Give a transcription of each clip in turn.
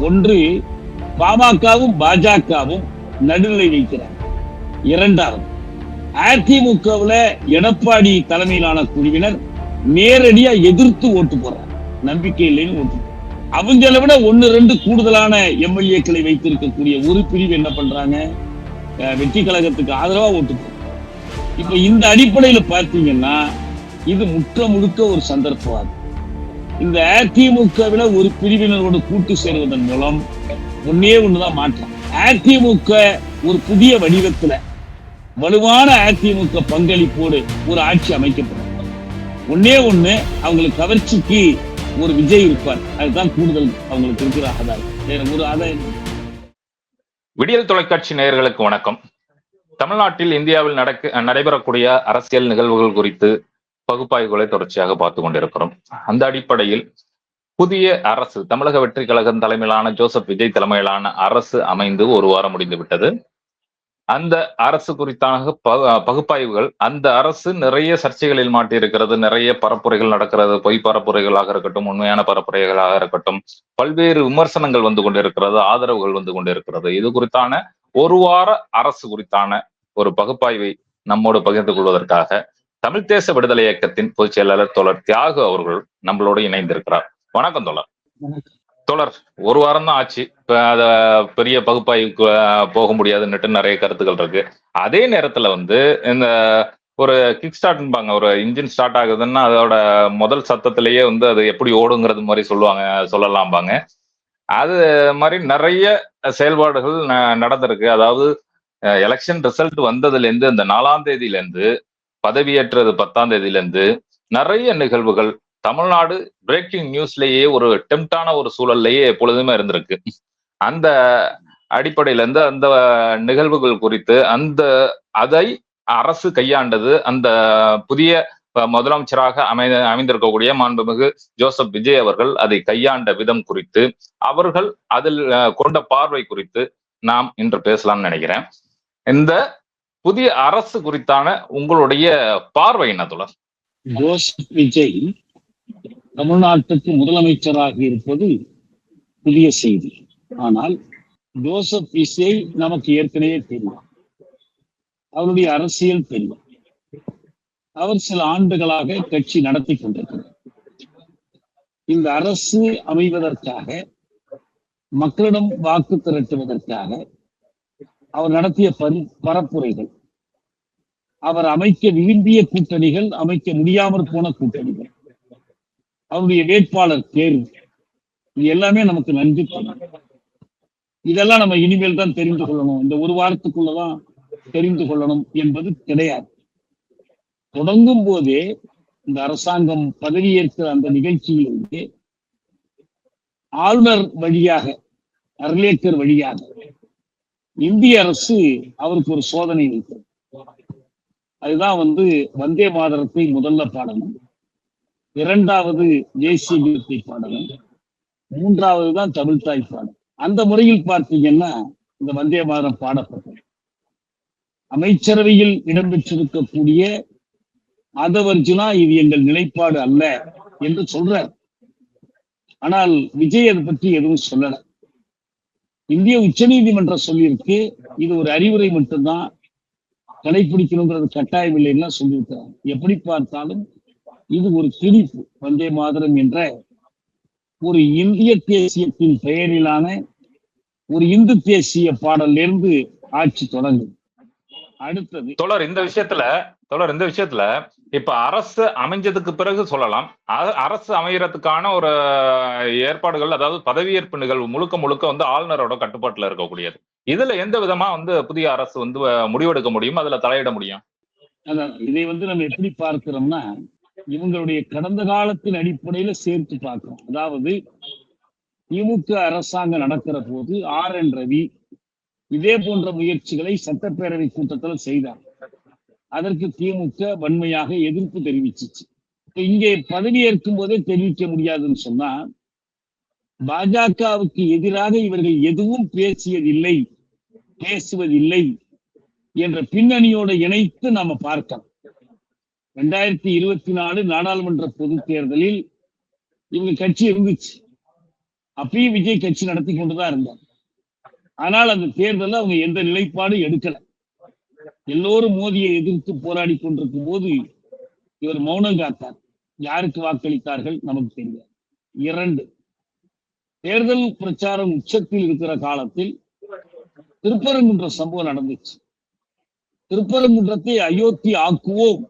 ஒன்று, பாமகவும் பாஜகவும் நடுநிலை வைக்கிறார். இரண்டாவது, அதிமுகவுல எடப்பாடி தலைமையிலான குழுவினர் நேரடியா எதிர்த்து ஓட்டு போறாங்க, நம்பிக்கை இல்லைன்னு ஓட்டு. அவங்களை விட 1-2 கூடுதலான எம்எல்ஏக்களை வைத்திருக்கக்கூடிய ஒரு பிரிவு என்ன பண்றாங்க, வெற்றி கழகத்துக்கு ஆதரவா ஓட்டு போறாங்க. இப்ப இந்த அடிப்படையில பார்த்தீங்கன்னா இது முழுக்க ஒரு சந்தர்ப்பவாதம். இந்த அதிமுகவில ஒரு பிரிவினரோடு கூட்டு சேருவதன் மூலம் ஒண்ணுதான் மாற்றம். அதிமுக ஒரு புதிய வடிவத்துல வலுவான அதிமுக பங்களிப்போடு ஒரு ஆட்சி அமைக்கப்படும். ஒண்ணு அவங்களுக்கு கவர்ச்சிக்கு ஒரு விஜய் இருப்பார், அதுதான் கூடுதல் அவங்களுக்கு இருக்கிற ஆதாயம், வேற ஒரு ஆதாயம். விடியல் தொலைக்காட்சி நேயர்களுக்கு வணக்கம். தமிழ்நாட்டில் இந்தியாவில் நடைபெறக்கூடிய அரசியல் நிகழ்வுகள் குறித்து பகுப்பாய்வுகளை தொடர்ச்சியாக பார்த்து கொண்டிருக்கிறோம். அந்த அடிப்படையில் புதிய அரசு, தமிழக வெற்றி கழகம் தலைமையிலான ஜோசப் விஜய் தலைமையிலான அரசு அமைந்து ஒரு வாரம் முடிந்து விட்டது. அந்த அரசு குறித்தான பகுப்பாய்வுகள், அந்த அரசு நிறைய சர்ச்சைகளில் மாட்டியிருக்கிறது, நிறைய பரப்புரைகள் நடக்கிறது, பொய் பரப்புரைகளாக இருக்கட்டும், உண்மையான பரப்புரைகளாக இருக்கட்டும், பல்வேறு விமர்சனங்கள் வந்து கொண்டிருக்கிறது, ஆதரவுகள் வந்து கொண்டிருக்கிறது. இது குறித்தான ஒரு வார அரசு குறித்தான ஒரு பகுப்பாய்வை நம்மோடு பகிர்ந்து கொள்வதற்காக தமிழ் தேச விடுதலை இயக்கத்தின் பொதுச் செயலாளர் தோழர் தியாகு அவர்கள் நம்மளோடு இணைந்திருக்கிறார். வணக்கம் தோழர். தோழர், ஒரு வாரம் தான் ஆச்சு, அத பெரிய பகுப்பாய்வுக்கு போக முடியாதுன்னுட்டு நிறைய கருத்துக்கள் இருக்கு. அதே நேரத்துல இந்த ஒரு கிக் ஸ்டார்ட்பாங்க, ஒரு இன்ஜின் ஸ்டார்ட் ஆகுதுன்னா அதோட முதல் சத்தத்திலேயே அது எப்படி ஓடுங்கிறது மாதிரி சொல்லலாம்பாங்க. அது மாதிரி நிறைய செயல்பாடுகள் நடந்திருக்கு. அதாவது எலெக்ஷன் ரிசல்ட் வந்ததுல இருந்து, அந்த 4ஆம் தேதியில இருந்து, பதவியேற்றது 10ஆம் தேதியில இருந்து நிறைய நிகழ்வுகள் தமிழ்நாடு பிரேக்கிங் நியூஸ்லயே ஒரு டெம்டான ஒரு சூழல்லையே எப்பொழுதுமே இருந்திருக்கு. அந்த அடிப்படையில இருந்து அந்த நிகழ்வுகள் குறித்து அதை அரசு கையாண்டது, அந்த புதிய முதலமைச்சராக அமைந்திருக்கக்கூடிய மாண்புமிகு ஜோசப் விஜய் அவர்கள் அதை கையாண்ட விதம் குறித்து, அவர்கள் அதில் கொண்ட பார்வை குறித்து நாம் இன்று பேசலாம்னு நினைக்கிறேன். இந்த புதிய அரசு குறித்தான உங்களுடைய பார்வை என்ன தோழர்? ஜோசப் விஜய் தமிழ்நாட்டுக்கு முதலமைச்சராக இருப்பது புதிய செய்தி. ஆனால் ஜோசப் விஜய் நமக்கு ஏற்கனவே தெரியும், அவருடைய அரசியல் தெரியும். அவர் சில ஆண்டுகளாக கட்சி நடத்தி கொண்டிருக்கிறார். இந்த அரசு அமைவதற்காக, மக்களிடம் வாக்கு திரட்டுவதற்காக அவர் நடத்திய பரப்புரைகள், அவர் அமைக்க விரும்பிய கூட்டணிகள், அமைக்க முடியாமற் போன கூட்டணிகள், அவருடைய வேட்பாளர் தேர்வு, இது எல்லாமே நமக்கு நன்றி தெரியும். இதெல்லாம் நம்ம இனிமேல் தான் தெரிந்து கொள்ளணும், இந்த ஒரு வாரத்துக்குள்ளதான் தெரிந்து கொள்ளணும் என்பது கிடையாது. தொடங்கும் போதே இந்த அரசாங்கம் பதவியேற்கிற அந்த நிகழ்ச்சியிலிருந்து ஆளுநர் வழியாக, அர்லேக்கர் வழியாக இந்திய அரசு அவருக்கு ஒரு சோதனை வைத்தது. அதுதான் வந்தே மாதரத்தை முதல்ல பாடணும், இரண்டாவது தேசிய கீதத்தை பாடணும், மூன்றாவது தான் தமிழ்தாய் பாடல். அந்த முறையில் பார்த்தீங்கன்னா இந்த வந்தே மாதரம் பாடப்பட்டது. அமைச்சரவையில் இடம்பெற்றிருக்கக்கூடிய ஆதவர்ஜுனா இது எங்கள் நிலைப்பாடு அல்ல என்று சொல்றார். ஆனால் விஜய் அதை பற்றி எதுவும் சொல்லல. இந்திய உச்சநீதிமன்றம் சொல்லியிருக்கு, இது ஒரு அறிவுரை மட்டும்தான், கடைபிடிக்கணுங்கிறது கட்டாயம் இல்லைன்னா சொல்லியிருக்கிறார். எப்படி பார்த்தாலும் இது ஒரு திணிப்பு. வந்தே மாதரம் என்ற ஒரு இந்திய தேசியத்தின் பெயரிலான ஒரு இந்து தேசிய பாடல்ல இருந்து ஆட்சி தொடங்கும். அடுத்தது தொடர் இந்த விஷயத்துல இப்ப அரசு அமைஞ்சதுக்கு பிறகு சொல்லலாம், அரசு அமைகிறதுக்கான ஒரு ஏற்பாடுகள், அதாவது பதவியேற்பு நிகழ்வு முழுக்க ஆளுநரோட கட்டுப்பாட்டுல இருக்கக்கூடியது. இதுல எந்த விதமா புதிய அரசு முடிவெடுக்க முடியும், அதுல தலையிட முடியும்? இதை நம்ம எப்படி பார்க்கிறோம்னா, இவங்களுடைய கடந்த காலத்தின் அடிப்படையில சேர்த்து பார்க்கிறோம். அதாவது திமுக அரசாங்கம் நடக்கிற போது RN ரவி இதே போன்ற முயற்சிகளை சட்டப்பேரவை கூட்டத்தில் செய்தார். அதற்கு திமுக வன்மையாக எதிர்ப்பு தெரிவிச்சிச்சு. இங்கே பதவியேற்கும் போதே தெரிவிக்க முடியாதுன்னு சொன்னா, பாஜகவுக்கு எதிராக இவர்கள் எதுவும் பேசுவதில்லை என்ற பின்னணியோடு இணைத்து நாம பார்க்கலாம். 2024 நாடாளுமன்ற பொதுத் தேர்தலில் இவங்க கட்சி இருந்துச்சு. அப்பயும் விஜய் கட்சி நடத்தி கொண்டுதான் இருந்தார். ஆனால் அந்த தேர்தலில் அவங்க எந்த நிலைப்பாடும் எடுக்கல. எல்லோரும் மோதியை எதிர்த்து போராடி கொண்டிருக்கும் போது இவர் மௌனம் காத்தார். யாருக்கு வாக்களித்தார்கள் நமக்கு தெரியாது. 2, தேர்தல் பிரச்சாரம் உச்சத்தில் இருக்கிற காலத்தில் திருப்பரங்குன்ற சம்பவம் நடந்துச்சு. திருப்பரங்குன்றத்தை அயோத்தி ஆக்குவோம்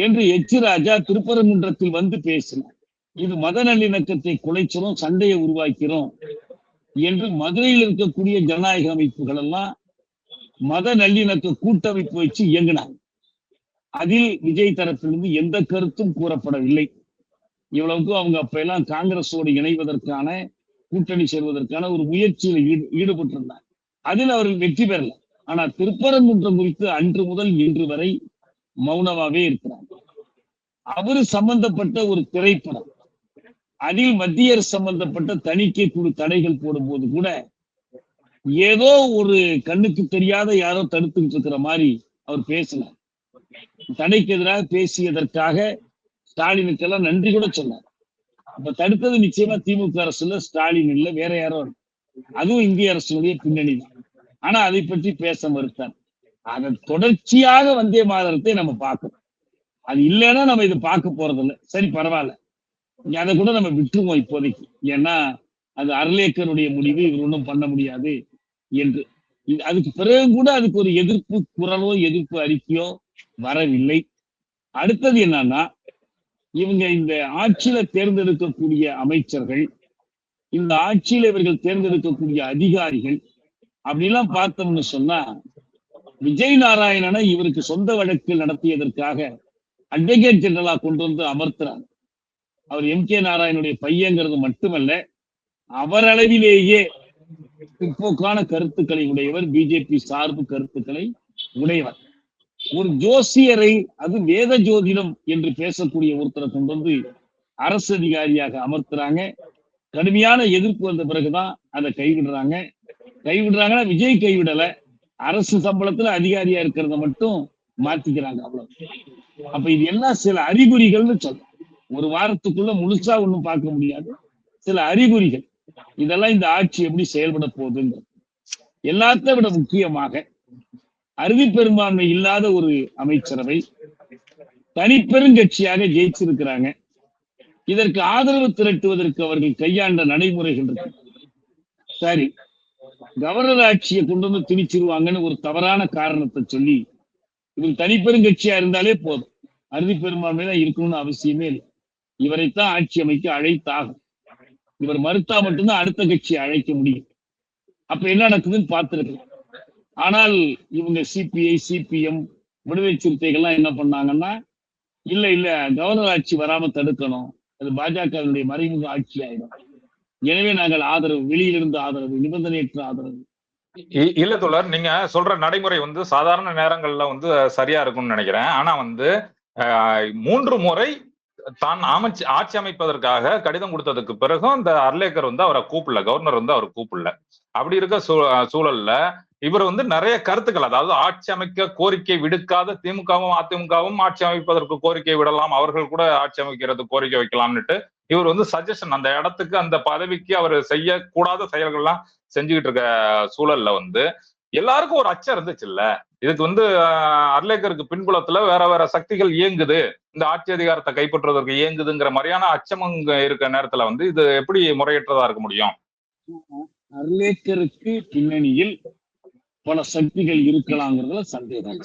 என்று எச் ராஜா திருப்பரங்குன்றத்தில் வந்து பேசினார். இது மத நல்லிணக்கத்தை குலைச்சிரும், சண்டையை உருவாக்கிறோம் என்று மதுரையில் இருக்கக்கூடிய ஜனநாயக அமைப்புகள் எல்லாம் மத நல்லிணக்க கூட்டமைப்பு வச்சு இயங்கினாங்க. அதில் விஜய் தரப்பிலிருந்து எந்த கருத்தும் கூறப்படவில்லை. இவ்வளவுக்கும் அவங்க அப்ப எல்லாம் காங்கிரஸோடு இணைவதற்கான, கூட்டணி சேர்வதற்கான ஒரு முயற்சியில் ஈடுபட்டிருந்தார். அதில் அவர்கள் வெற்றி பெறல. ஆனா திருப்பரங்குன்றம் குறித்து அன்று முதல் இன்று வரை மௌனமாவே இருக்கிறார். அவரு சம்பந்தப்பட்ட ஒரு திரைப்படம், அதில் மத்திய அரசு சம்பந்தப்பட்ட தணிக்கை குழு தடைகள் போடும்போது கூட ஏதோ ஒரு கண்ணுக்கு தெரியாத யாரோ தடுத்துக்கிட்டு இருக்கிற மாதிரி அவர் பேசினார். தடைக்கு எதிராக பேசியதற்காக ஸ்டாலினுக்கெல்லாம் நன்றி கூட சொன்னார். அப்ப தடுத்தது நிச்சயமா திமுக அரசு இல்ல, ஸ்டாலின் இல்ல, வேற யாரோ. அதுவும் இந்திய அரசுடைய பின்னணி தான். ஆனா அதை பற்றி பேச மறுத்தார். அதன் தொடர்ச்சியாக வந்தே மாதரத்தை நம்ம பார்க்கணும். அது இல்லைன்னா நம்ம இதை பார்க்க போறது இல்லை. சரி, பரவாயில்ல, அதை கூட நம்ம விட்டுருவோம் இப்போதைக்கு. ஏன்னா அது அர்லேக்கருடைய முடிவு, இவர் ஒன்றும் பண்ண முடியாது என்று. அதுக்கு பிறகு கூட அதுக்கு ஒரு எதிர்ப்பு குரலோ எதிர்ப்பு அறிக்கையோ வரவில்லை. அடுத்தது என்னன்னா, இவங்க இந்த ஆட்சியில தேர்ந்தெடுக்கக்கூடிய அமைச்சர்கள், இந்த ஆட்சியில இவர்கள் தேர்ந்தெடுக்கக்கூடிய அதிகாரிகள் அப்படிலாம் பார்த்தோம்னு சொன்னா, விஜய் நாராயணனை இவருக்கு சொந்த வழக்கில் நடத்தியதற்காக அட்வொகேட் ஜெனரலா கொண்டு வந்து அமர்த்துறாங்க. அவர் எம்.கே. நாராயணனுடைய பையங்கிறது மட்டுமல்ல, அவர் அளவிலேயே பிற்போக்கான கருத்துக்களை உடையவர், பிஜேபி சார்பு கருத்துக்களை உடையவர். ஒரு ஜோசியரை, அது வேத ஜோதிடம் என்று பேசக்கூடிய ஒருத்தரை கொண்டு வந்து அரசு அதிகாரியாக அமர்த்துறாங்க. கடுமையான எதிர்ப்பு வந்த பிறகுதான் அதை கைவிடுறாங்கன்னா விஜய் கைவிடல, அரசு சம்பளத்துல அதிகாரியா இருக்கிறத மட்டும் மாத்திக்கிறாங்க, அவ்வளவு. அப்ப இது எல்லாம் சில அறிகுறிகள்னு சொல்றோம். ஒரு வாரத்துக்குள்ள முழுசா ஒண்ணும் பார்க்க முடியாது, சில அறிகுறிகள். இதெல்லாம் இந்த ஆட்சி எப்படி செயல்பட போகுதுன்றது. எல்லாத்த விட முக்கியமாக அறுதி பெரும்பான்மை இல்லாத ஒரு அமைச்சரவை தனிப்பெருங்கட்சியாக ஜெயிச்சிருக்கிறாங்க. இதற்கு ஆதரவு திரட்டுவதற்கு அவர்கள் கையாண்ட நடைமுறைகள் இருக்கு. சரி, கவர்னர் ஆட்சியை கொண்டு வந்து திணிச்சிருவாங்கன்னு ஒரு தவறான காரணத்தை சொல்லி இவர் தனிப்பெருங்கட்சியா இருந்தாலே போதும், அறுதி பெரும்பான்மை தான் இருக்கணும்னு அவசியமே இல்லை. இவரைத்தான் ஆட்சி அமைக்க அழைத்தாகும். இவர் மறுத்தா மட்டும்தான் அடுத்த கட்சியை அழைக்க முடியும். அப்ப என்ன நடக்குதுன்னு பார்த்திருக்கலாம். ஆனால் இவங்க சிபிஐ, சிபிஎம், விடுதலை சிறுத்தைகள்லாம் என்ன பண்ணாங்கன்னா, இல்ல கவர்னர் ஆட்சி வராம தடுக்கணும், அது பாஜகவினுடைய மறைமுக ஆட்சி ஆயிடும். எனவே நாங்கள் ஆதரவு, வெளியிலிருந்து ஆதரவு, நிபந்தனையற்ற ஆதரவு. இல்ல தோழர், நீங்க சொல்ற நடைமுறை சாதாரண நேரங்கள்ல சரியா இருக்கும்னு நினைக்கிறேன். ஆனா 3 முறை தான் ஆட்சி அமைப்பதற்காக கடிதம் கொடுத்ததுக்கு பிறகும் இந்த அர்லேக்கர் அவரை கூப்பிடல, கவர்னர் அவரை கூப்பிடல. அப்படி இருக்க சூழல்ல இவர் நிறைய கருத்துக்கள், அதாவது ஆட்சி அமைக்க கோரிக்கை விடுக்காத திமுகவும் அதிமுகவும் ஆட்சி அமைப்பதற்கு கோரிக்கை விடலாம், அவர்கள் கூட ஆட்சி அமைக்கிறது கோரிக்கை வைக்கலாம்னுட்டு இவர் சஜஷன், அந்த இடத்துக்கு அந்த பதவிக்கு அவர் செய்யக்கூடாத செயல்கள்லாம் செஞ்சுக்கிட்டு இருக்க சூழல்ல எல்லாருக்கும் ஒரு அச்சம் இருந்துச்சு இல்ல, இதுக்கு அர்லேக்கருக்கு பின்புலத்துல வேற சக்திகள் இயங்குது, இந்த ஆட்சி அதிகாரத்தை கைப்பற்றுவதற்கு இயங்குதுங்கிற மாதிரியான அச்சம் இருக்க நேரத்துல இது எப்படி முறையற்றதா இருக்க முடியும்? அர்லேக்கருக்கு பின்னணியில் பல சக்திகள் இருக்கலாங்கிறதுல சந்தேகம்.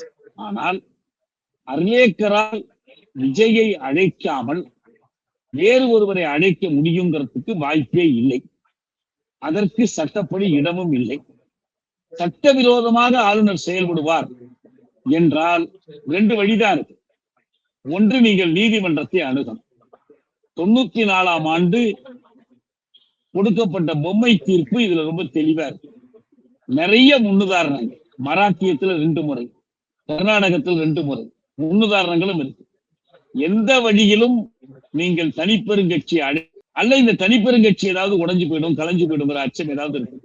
ஆனால் அர்லேக்கரால் விஜயை அழைக்காமல் வேறு ஒருவரை அழைக்க முடியுங்கிறதுக்கு வாய்ப்பே இல்லை. அதற்கு சட்டப்படி இடமும் இல்லை. சட்டவிரோதமாக ஆளுநர் செயல்படுவார் என்றால் 2 வழிதான் இருக்கு. ஒன்று, நீங்கள் நீதிமன்றத்தை அணுகணும். 94ஆம் ஆண்டு கொடுக்கப்பட்ட பொம்மை தீர்ப்பு இதுல ரொம்ப தெளிவா இருக்கு. நிறைய முன்னுதாரணங்கள், மராத்தியத்துல 2 முறை, கர்நாடகத்தில் 2 முறை முன்னுதாரணங்களும் இருக்கு. எந்த வழியிலும் நீங்கள் தனிப்பெருங்கட்சி அல்ல, இந்த தனிப்பெருங்கட்சி ஏதாவது உடைஞ்சு போயிடும், கலைஞ்சு போயிடுங்கிற அச்சம் ஏதாவது இருக்கு.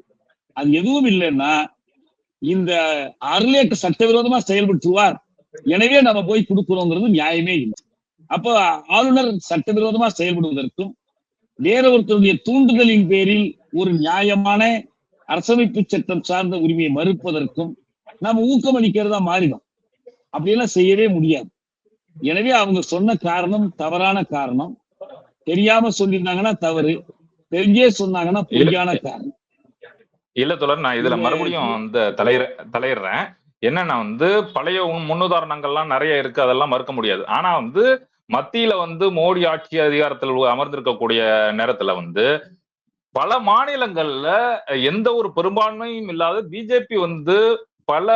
அது எதுவும் இல்லைன்னா இந்த அர்லேக்கர் சட்டவிரோதமா செயல்படுத்துவார், எனவே நம்ம போய் கொடுக்கிறோங்கிறது நியாயமே இல்லை. அப்ப ஆளுநர் சட்டவிரோதமா செயல்படுவதற்கும் வேற ஒருத்தருடைய தூண்டுதலின் பேரில் ஒரு நியாயமான அரசமைப்பு சட்டம் சார்ந்த உரிமையை மறுப்பதற்கும் நாம ஊக்கமளிக்கிறதா மாறிடும். அப்படியெல்லாம் செய்யவே முடியாது. எனவே அவங்க சொன்ன காரணம் தவறான காரணம். தெரியாம சொல்லியிருந்தாங்கன்னா தவறு, தெரிஞ்சே சொன்னாங்கன்னா பொய்யான காரணம். இல்ல தொடர், நான் இதுல மறுபடியும் வந்து தலையிடுறேன். என்னன்னா வந்து பழைய முன்னுதாரணங்கள்லாம் நிறைய இருக்கு, அதெல்லாம் மறுக்க முடியாது. ஆனா வந்து மத்தியில வந்து மோடி ஆட்சி அதிகாரத்தில் அமர்ந்திருக்கக்கூடிய நேரத்துல வந்து பல மாநிலங்கள்ல எந்த ஒரு பெரும்பான்மையும் இல்லாத பிஜேபி வந்து பல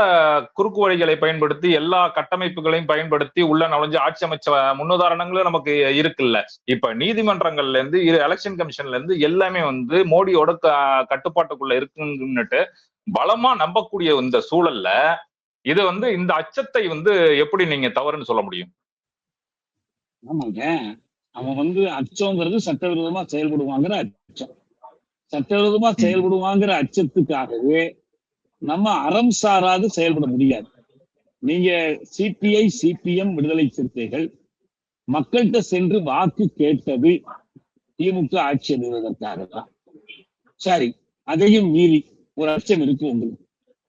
குறுக்கு வழிகளை பயன்படுத்தி எல்லா கட்டமைப்புகளையும் பயன்படுத்தி உள்ள நுழைஞ்சு ஆட்சி அமைச்ச முன்னுதாரணங்களும் நமக்கு இருக்குல்ல. இப்ப நீதிமன்றங்கள்ல இருந்து எலெக்ஷன் கமிஷன்ல இருந்து எல்லாமே வந்து மோடியோட கட்டுப்பாட்டுக்குள்ள இருக்குன்னுட்டு பலமா நம்பக்கூடிய இந்த சூழல்ல இது வந்து இந்த அச்சத்தை வந்து எப்படி நீங்க தவறுன்னு சொல்ல முடியும்? ஆமாங்க, அவன் வந்து அச்சம்ங்கிறது சட்டவிரோதமா செயல்படுவாங்கிற அச்சம். சட்டவிரோதமா செயல்படுவாங்கிற அச்சத்துக்காகவே நம்ம அறம் சாராது செயல்பட முடியாது. நீங்க சிபிஐ சிபிஎம் விடுதலை சிறுத்தைகள் மக்கள்கிட்ட சென்று வாக்கு கேட்டது திமுக ஆட்சி அமைவதற்காக தான். சரி, அதையும் மீறி ஒரு அச்சம் இருக்கு உங்களுக்கு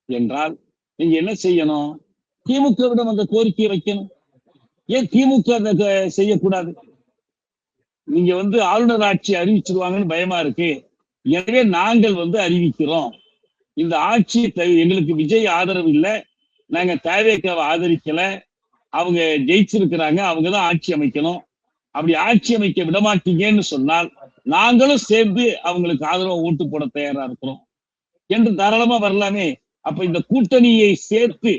என்றால் நீங்க என்ன செய்யணும்? திமுகவிடம் அந்த கோரிக்கையை வைக்கணும். ஏன் திமுக அதை செய்யக்கூடாது? நீங்க வந்து ஆளுநர் ஆட்சி அறிவிச்சிருவாங்கன்னு பயமா இருக்கு, எனவே நாங்கள் வந்து அறிவிக்கிறோம், இந்த ஆட்சி எங்களுக்கு விஜய் ஆதரவு இல்லை, நாங்க தவேகாவை ஆதரிக்கல, அவங்க ஜெயிச்சிருக்கிறாங்க, அவங்கதான் ஆட்சி அமைக்கணும், அப்படி ஆட்சி அமைக்க விடமாட்டீங்கன்னு சொன்னால் நாங்களும் சேர்ந்து அவங்களுக்கு ஆதரவு ஓட்டு போட தயாரா இருக்கிறோம் என்று தாராளமா வரலாமே. அப்ப இந்த கூட்டணியை சேர்த்து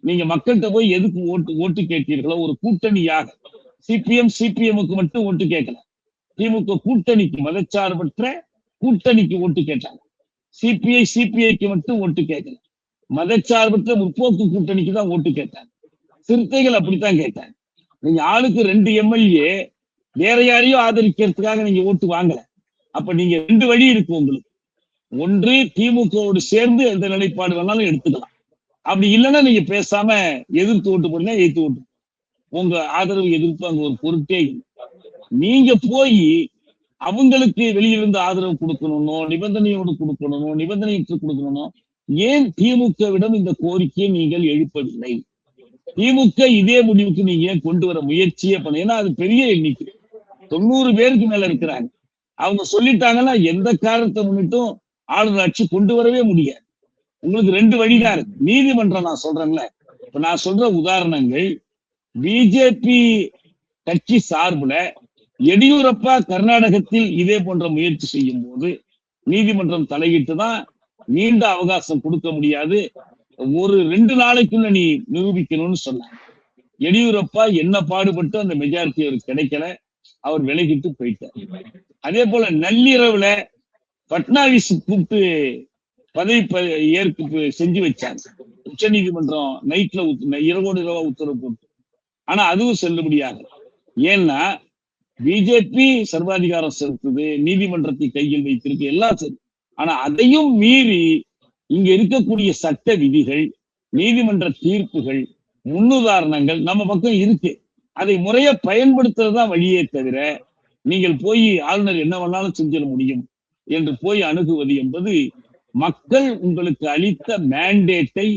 நீங்க மக்கள்கிட்ட போய் எதுக்கு ஓட்டு கேட்டீர்களோ, ஒரு கூட்டணியாக சிபிஎம் சிபிஎம்முக்கு மட்டும் ஓட்டு கேட்கல, திமுக கூட்டணிக்கு மதச்சார்பற்ற கூட்டணிக்கு ஓட்டு கேட்டாங்க. சிபிஐ சிபிஐக்கு மட்டும் ஓட்டு கேட்கல, மதச்சார்பற்ற முற்போக்கு கூட்டணிக்கு தான் ஓட்டு கேட்டாங்க. சிறுத்தைகள் அப்படித்தான் கேட்டாங்க. நீங்க ஆளுக்கு 2 எம்எல்ஏ வேற யாரையும் ஆதரிக்கிறதுக்காக நீங்க ஓட்டு வாங்கல. அப்ப நீங்க 2 வழி இருக்கு உங்களுக்கு. ஒன்று திமுகவோடு சேர்ந்து எந்த நிலைப்பாடு வேணாலும் எடுத்துக்கலாம், அப்படி இல்லைன்னா நீங்க பேசாம எதிர்த்து ஓட்டு போடுங்க, எதிர்த்து ஓட்டு, உங்க ஆதரவு எதிர்ப்பு அங்க ஒரு பொருட்டே இல்லை. நீங்க போய் அவங்களுக்கு வெளியிலிருந்து ஆதரவு கொடுக்கணும்னோ நிபந்தனையோடு கொடுக்கணுமோ நிபந்தனையிட்டு கொடுக்கணுமோ ஏன் திமுகவிடம் இந்த கோரிக்கையை நீங்கள் எழுப்பவில்லை? திமுக இதே முடிவுக்கு நீங்க கொண்டு வர முயற்சியே பண்ண, ஏன்னா அது பெரிய எண்ணிக்கை, 90 பேருக்கு மேல இருக்கிறாங்க. அவங்க சொல்லிட்டாங்கன்னா எந்த காரணத்தை முன்னிட்டும் ஆளுநர் ஆட்சி கொண்டு வரவே முடியாது. உங்களுக்கு 2 வழிதான் இருக்கு. நீதிமன்றம் நான் சொல்றேன்ல, இப்ப நான் சொல்ற உதாரணங்கள் பிஜேபி கட்சி சார்புல எடியூரப்பா கர்நாடகத்தில் இதே போன்ற முயற்சி செய்யும் போது நீதிமன்றம் தலையிட்டு தான் நீண்ட அவகாசம் கொடுக்க முடியாது, ஒரு 2 நாளைக்குள்ள நீ நிரூபிக்கணும்னு சொன்னாங்க. எடியூரப்பா என்ன பாடுபட்டு அந்த மெஜாரிட்டி அவருக்கு கிடைக்கல, அவர் விலகிட்டு போயிட்டார். அதே போல நள்ளிரவுல பட்னாவிஸ் கூப்பிட்டு பதவி ஏற்பு செஞ்சு வச்சாங்க. உச்ச நீதிமன்றம் நைட்ல இரவோடு இரவா உத்தரவு போட்டு, ஆனா அதுவும் செல்லுபடியாக. ஏன்னா பிஜேபி சர்வாதிகாரம் செலுத்துது, நீதிமன்றத்தை கையில் வைத்திருக்கு, எல்லாம் சரி. ஆனா அதையும் மீறி இங்க இருக்கக்கூடிய சட்ட விதிகள், நீதிமன்ற தீர்ப்புகள், முன்னுதாரணங்கள் நம்ம பக்கம் இருக்கு. அதை முறைய பயன்படுத்துறதுதான் வழியே தவிர நீங்கள் போய் ஆளுநர் என்ன வேணாலும் செஞ்சிட முடியும் என்று போய் அணுகுவது என்பது மக்கள் உங்களுக்கு அளித்த மேண்டேட்டை,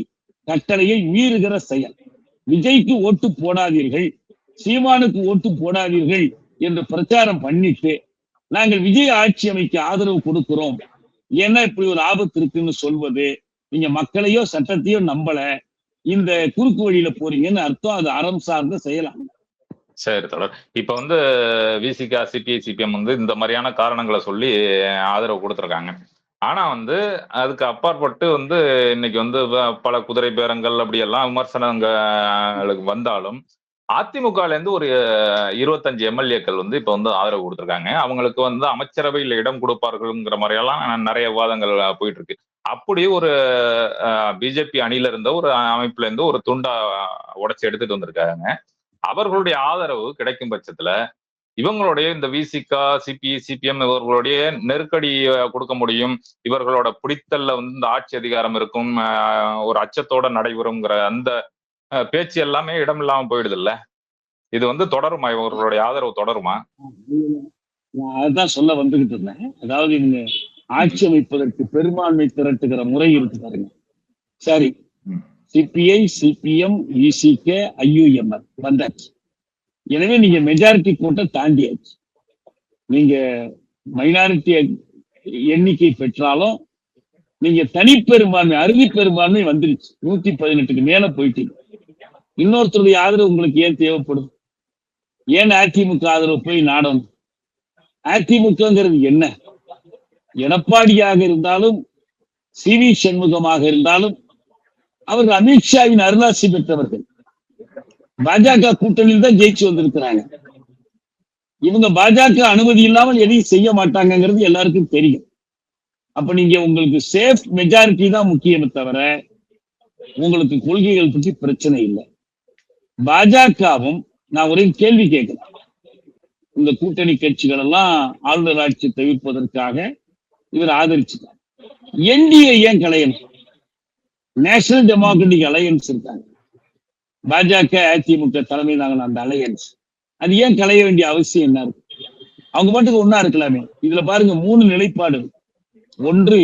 கட்டளையை மீறுகிற செயல். விஜய்க்கு ஓட்டு போடாதீர்கள், சீமானுக்கு ஓட்டு போடாதீர்கள் என்று பிரச்சாரம் பண்ணிட்டு நாங்கள் விஜய் ஆட்சி அமைக்க ஆதரவு கொடுக்கிறோம், ஏன்னா இப்படி ஒரு ஆபத்து இருக்குன்னு சொல்வது, நீங்க மக்களையோ சட்டத்தையோ நம்பல, இந்த குறுக்கு வழியில போறீங்கன்னு அர்த்தம். அது அறம் சார்ந்த செயலாம். சரி தொடர், இப்ப வந்து விசிகா சிபிஐ சிபிஎம் வந்து இந்த மாதிரியான காரணங்களை சொல்லி ஆதரவு கொடுத்துருக்காங்க. ஆனா வந்து அதுக்கு அப்பாற்பட்டு வந்து இன்னைக்கு வந்து பல குதிரை பேரங்கள் அப்படி எல்லாம் விமர்சனங்களுக்கு வந்தாலும் அதிமுகல இருந்து ஒரு 25 எம்எல்ஏக்கள் வந்து இப்ப வந்து ஆதரவு கொடுத்திருக்காங்க. அவங்களுக்கு வந்து அமைச்சரவையில் இடம் கொடுப்பார்கள்ங்கிற மாதிரியெல்லாம் நிறைய விவாதங்கள் போயிட்டு இருக்கு. அப்படி ஒரு பிஜேபி அணியில இருந்த ஒரு அமைப்புல இருந்து ஒரு துண்டா உடைச்சு எடுத்துட்டு வந்திருக்காங்க. அவர்களுடைய ஆதரவு கிடைக்கும் பட்சத்துல இவங்களுடைய இந்த விசிகா சிபிஐ சிபிஎம் இவர்களுடைய நெருக்கடி கொடுக்க முடியும், இவர்களோட பிடித்தல்ல வந்து இந்த ஆட்சி அதிகாரம் இருக்கும், ஒரு அச்சத்தோட நடைபெறும்ங்கிற அந்த பேச்சு எல்லாமே இடம் இல்லாம போயிடுது இல்ல. இது வந்து தொடருமா? இவர்களுடைய ஆதரவு தொடருமா? நான் அதுதான் சொல்ல வந்துகிட்டு இருந்தேன். அதாவது இவங்க ஆட்சி அமைப்பதற்கு பெரும்பான்மை திரட்டுகிற முறை இருக்கு பாருங்க. சரி, சிபிஐ, சிபிஎம், இசிகே, ஐயுஎம்எல் வந்தாச்சு. எனவே நீங்க மெஜாரிட்டி கூட்ட தாண்டியாச்சு. நீங்க மைனாரிட்டி எண்ணிக்கை பெற்றாலும் நீங்க தனிப்பெரும்பான்மை, அறுதி பெரும்பான்மை வந்துருச்சு. 118க்கு மேல போயிட்டீங்க. இன்னொருத்தருடைய ஆதரவு உங்களுக்கு ஏன் தேவைப்படும்? ஏன் அதிமுக ஆதரவு போய் நாடணும்? அதிமுகங்கிறது என்ன? எடப்பாடியாக இருந்தாலும் சி.வி. சண்முகமாக இருந்தாலும் அவர்கள் அமித்ஷாவின் அருளாசி பெற்றவர்கள். பாஜக கூட்டணியில் தான் ஜெயிச்சு வந்திருக்கிறாங்க. இவங்க பாஜக அனுமதி இல்லாமல் எதையும் செய்ய மாட்டாங்கிறது எல்லாருக்கும் தெரியும். அப்ப நீங்க உங்களுக்கு சேஃப் மெஜாரிட்டி தான் முக்கியமே தவிர உங்களுக்கு கொள்கைகள் பற்றி பிரச்சனை இல்லை. பாஜகவும் நான் ஒரே கேள்வி கேட்கிறேன். இந்த கூட்டணி கட்சிகள் எல்லாம் ஆளுநர் ஆட்சி தவிர்ப்பதற்காக இவர் ஆதரிச்சுட்டாங்க. என்டிஏ ஏன் கலையணும்? நேஷனல் டெமோக்ராட்டிக் அலையன்ஸ் இருக்காங்க. பாஜக அதிமுக தலைமையிலான அந்த அலையன்ஸ், அது ஏன் கலைய வேண்டிய அவசியம் என்ன இருக்கு? அவங்க பாட்டுக்கு ஒன்னா இருக்கலாமே. இதுல பாருங்க 3 நிலைப்பாடு. ஒன்று,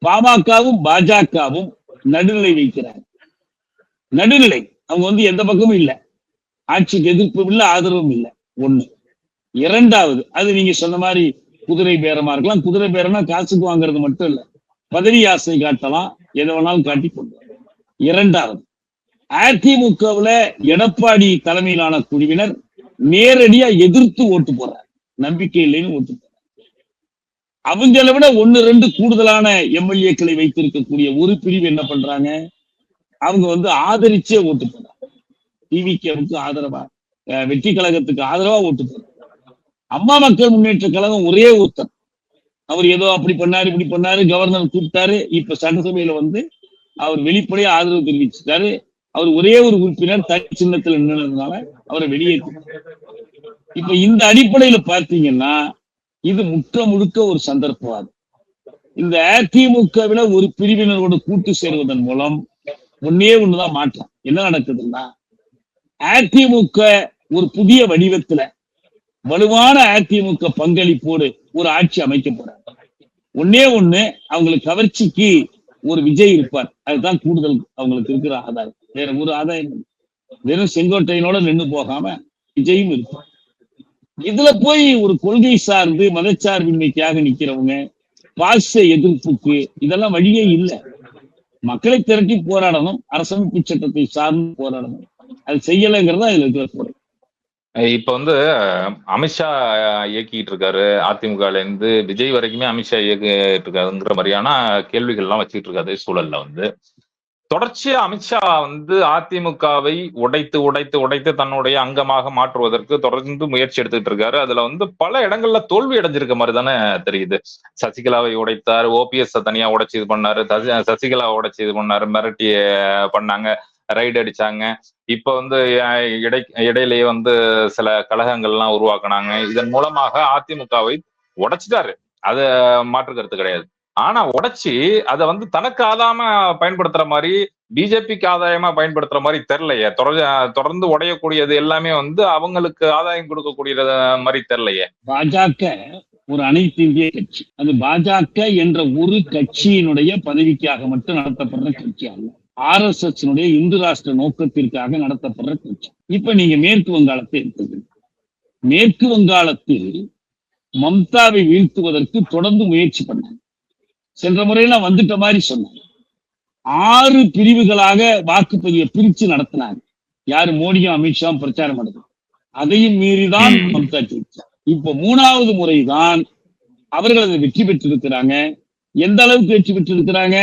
பாமகவும் பாஜகவும் நடுநிலை வைக்கிறாங்க. நடுநிலை, அவங்க எந்த பக்கமும் இல்லை, ஆட்சிக்கு எதிர்ப்பும் இல்லை, ஆதரவும் இல்லை. ஒண்ணு. இரண்டாவது, அது நீங்க சொன்ன மாதிரி குதிரை பேரமா இருக்கலாம். குதிரை பேரம்னா காசுக்கு வாங்குறது மட்டும் இல்ல, பதவி ஆசை காட்டலாம், எதை வேணாலும் காட்டி கொண்டு. இரண்டாவது, அதிமுகவுல எடப்பாடி தலைமையிலான குழுவினர் நேரடியா எதிர்த்து ஓட்டு போறாங்க. நம்பிக்கை இல்லைன்னு ஓட்டு போறாங்க. அவங்களை விட 1-2 கூடுதலான எம்எல்ஏக்களை வைத்திருக்கக்கூடிய ஒரு பிரிவு என்ன பண்றாங்க? அவங்க ஆதரிச்சே ஓட்டு போறாங்க. டிவிகேவுக்கு ஆதரவா, வெற்றி கழகத்துக்கு ஆதரவா ஓட்டு போறாங்க. அம்மா மக்கள் முன்னேற்ற கழகம் ஒரே ஒருத்தர், அவர் ஏதோ அப்படி பண்ணாரு இப்படி பண்ணாரு, கவர்னர் கூப்பிட்டாரு, இப்ப சட்டசபையில அவர் வெளிப்படையா ஆதரவு தெரிவிச்சுட்டாரு. அவர் ஒரே ஒரு உறுப்பினர் தனி சின்னத்துல நின்றதுனால அவரை வெளியேற்றார். இப்ப இந்த அடிப்படையில பார்த்தீங்கன்னா இது முழுக்க ஒரு சந்தர்ப்பவாதம். இந்த அதிமுகவில ஒரு பிரிவினரோடு கூட்டு சேருவதன் மூலம் ஒண்ணுதான் மாற்றம். என்ன நடக்குதுன்னா, அதிமுக ஒரு புதிய வடிவத்துல வலுவான அதிமுக பங்களிப்போடு ஒரு ஆட்சி அமைக்க போறாங்க. ஒண்ணு அவங்களுக்கு கவர்ச்சிக்கு ஒரு விஜய் இருப்பார். அதுதான் கூடுதல் அவங்களுக்கு இருக்கிற ஆதாயம். வேற ஒரு ஆதாயம், வெறும் செங்கோட்டையனோட நின்று போகாம விஜயும் இருப்பார். இதுல போய் ஒரு கொள்கை சார்ந்து மதச்சார்பின்மைக்காக நிக்கிறவங்க, பாச எதிர்ப்புக்கு இதெல்லாம் வழியே இல்லை. மக்களை திரட்டி போராடணும், அரசமைப்பு சட்டத்தை சார்ந்து போராடணும். அது செய்யலைங்கிறதா இதுல இருக்கிற பொருள். இப்ப அமித்ஷா இயக்கிட்டு இருக்காரு, அதிமுகல இருந்து விஜய் வரைக்குமே அமித்ஷா இயக்கிட்டு இருக்காருங்கிற மாதிரியான கேள்விகள் எல்லாம் வச்சுட்டு இருக்காரு. சூழல்ல தொடர்ச்சியா அமித்ஷா அதிமுகவை உடைத்து தன்னுடைய அங்கமாக மாற்றுவதற்கு தொடர்ந்து முயற்சி எடுத்துட்டு இருக்காரு. அதுல பல இடங்கள்ல தோல்வி அடைஞ்சிருக்க மாதிரி தானே தெரியுது. சசிகலாவை உடைத்தாரு, ஓபிஎஸ் தனியா உடைச்சு இது பண்ணாரு, சசிகலா உடைச்சு இது பண்ணாரு, மிரட்டி பண்ணாங்க, ரைடு அடிச்சாங்க. இப்ப இடையிலேயே சில கழகங்கள்லாம் உருவாக்குனாங்க. இதன் மூலமாக அதிமுகவை உடைச்சிட்டாரு, அது மாற்று கருத்து கிடையாது. ஆனா உடைச்சி அதை தனக்கு ஆதாயமா பயன்படுத்துற மாதிரி, பிஜேபிக்கு ஆதாயமா பயன்படுத்துற மாதிரி தெரியலையே. தொடர்ந்து உடையக்கூடியது எல்லாமே அவங்களுக்கு ஆதாயம் கொடுக்கக்கூடிய மாதிரி தெரியலையே. பாஜக ஒரு அனைத்து இந்திய கட்சி. அது பாஜக என்ற ஒரு கட்சியினுடைய பதவிக்காக மட்டும் நடத்தப்படுற கட்சி அல்ல. RSS இந்து ராஷ்டிர நோக்கத்திற்காக நடத்தப்படுற கட்சி. இப்ப நீங்க மேற்கு வங்காளத்தை இருக்குது. மேற்கு வங்காளத்தில் மம்தாவை வீழ்த்துவதற்கு தொடர்ந்து முயற்சி பண்ணாங்க. சென்ற முறையெல்லாம் வந்துட்ட மாதிரி சொன்னாங்க. 6 பிரிவுகளாக வாக்குப்பதிவை பிரிச்சு நடத்தினாங்க. யாரு? மோடியும் அமித்ஷாவும் பிரச்சாரம் நடந்தது. அதையும் மீறிதான் மம்தா ஜெயிச்சார். இப்ப 3வது முறைதான் அவர்கள் அதை வெற்றி பெற்றிருக்கிறாங்க. எந்த அளவுக்கு வெற்றி பெற்றிருக்கிறாங்க?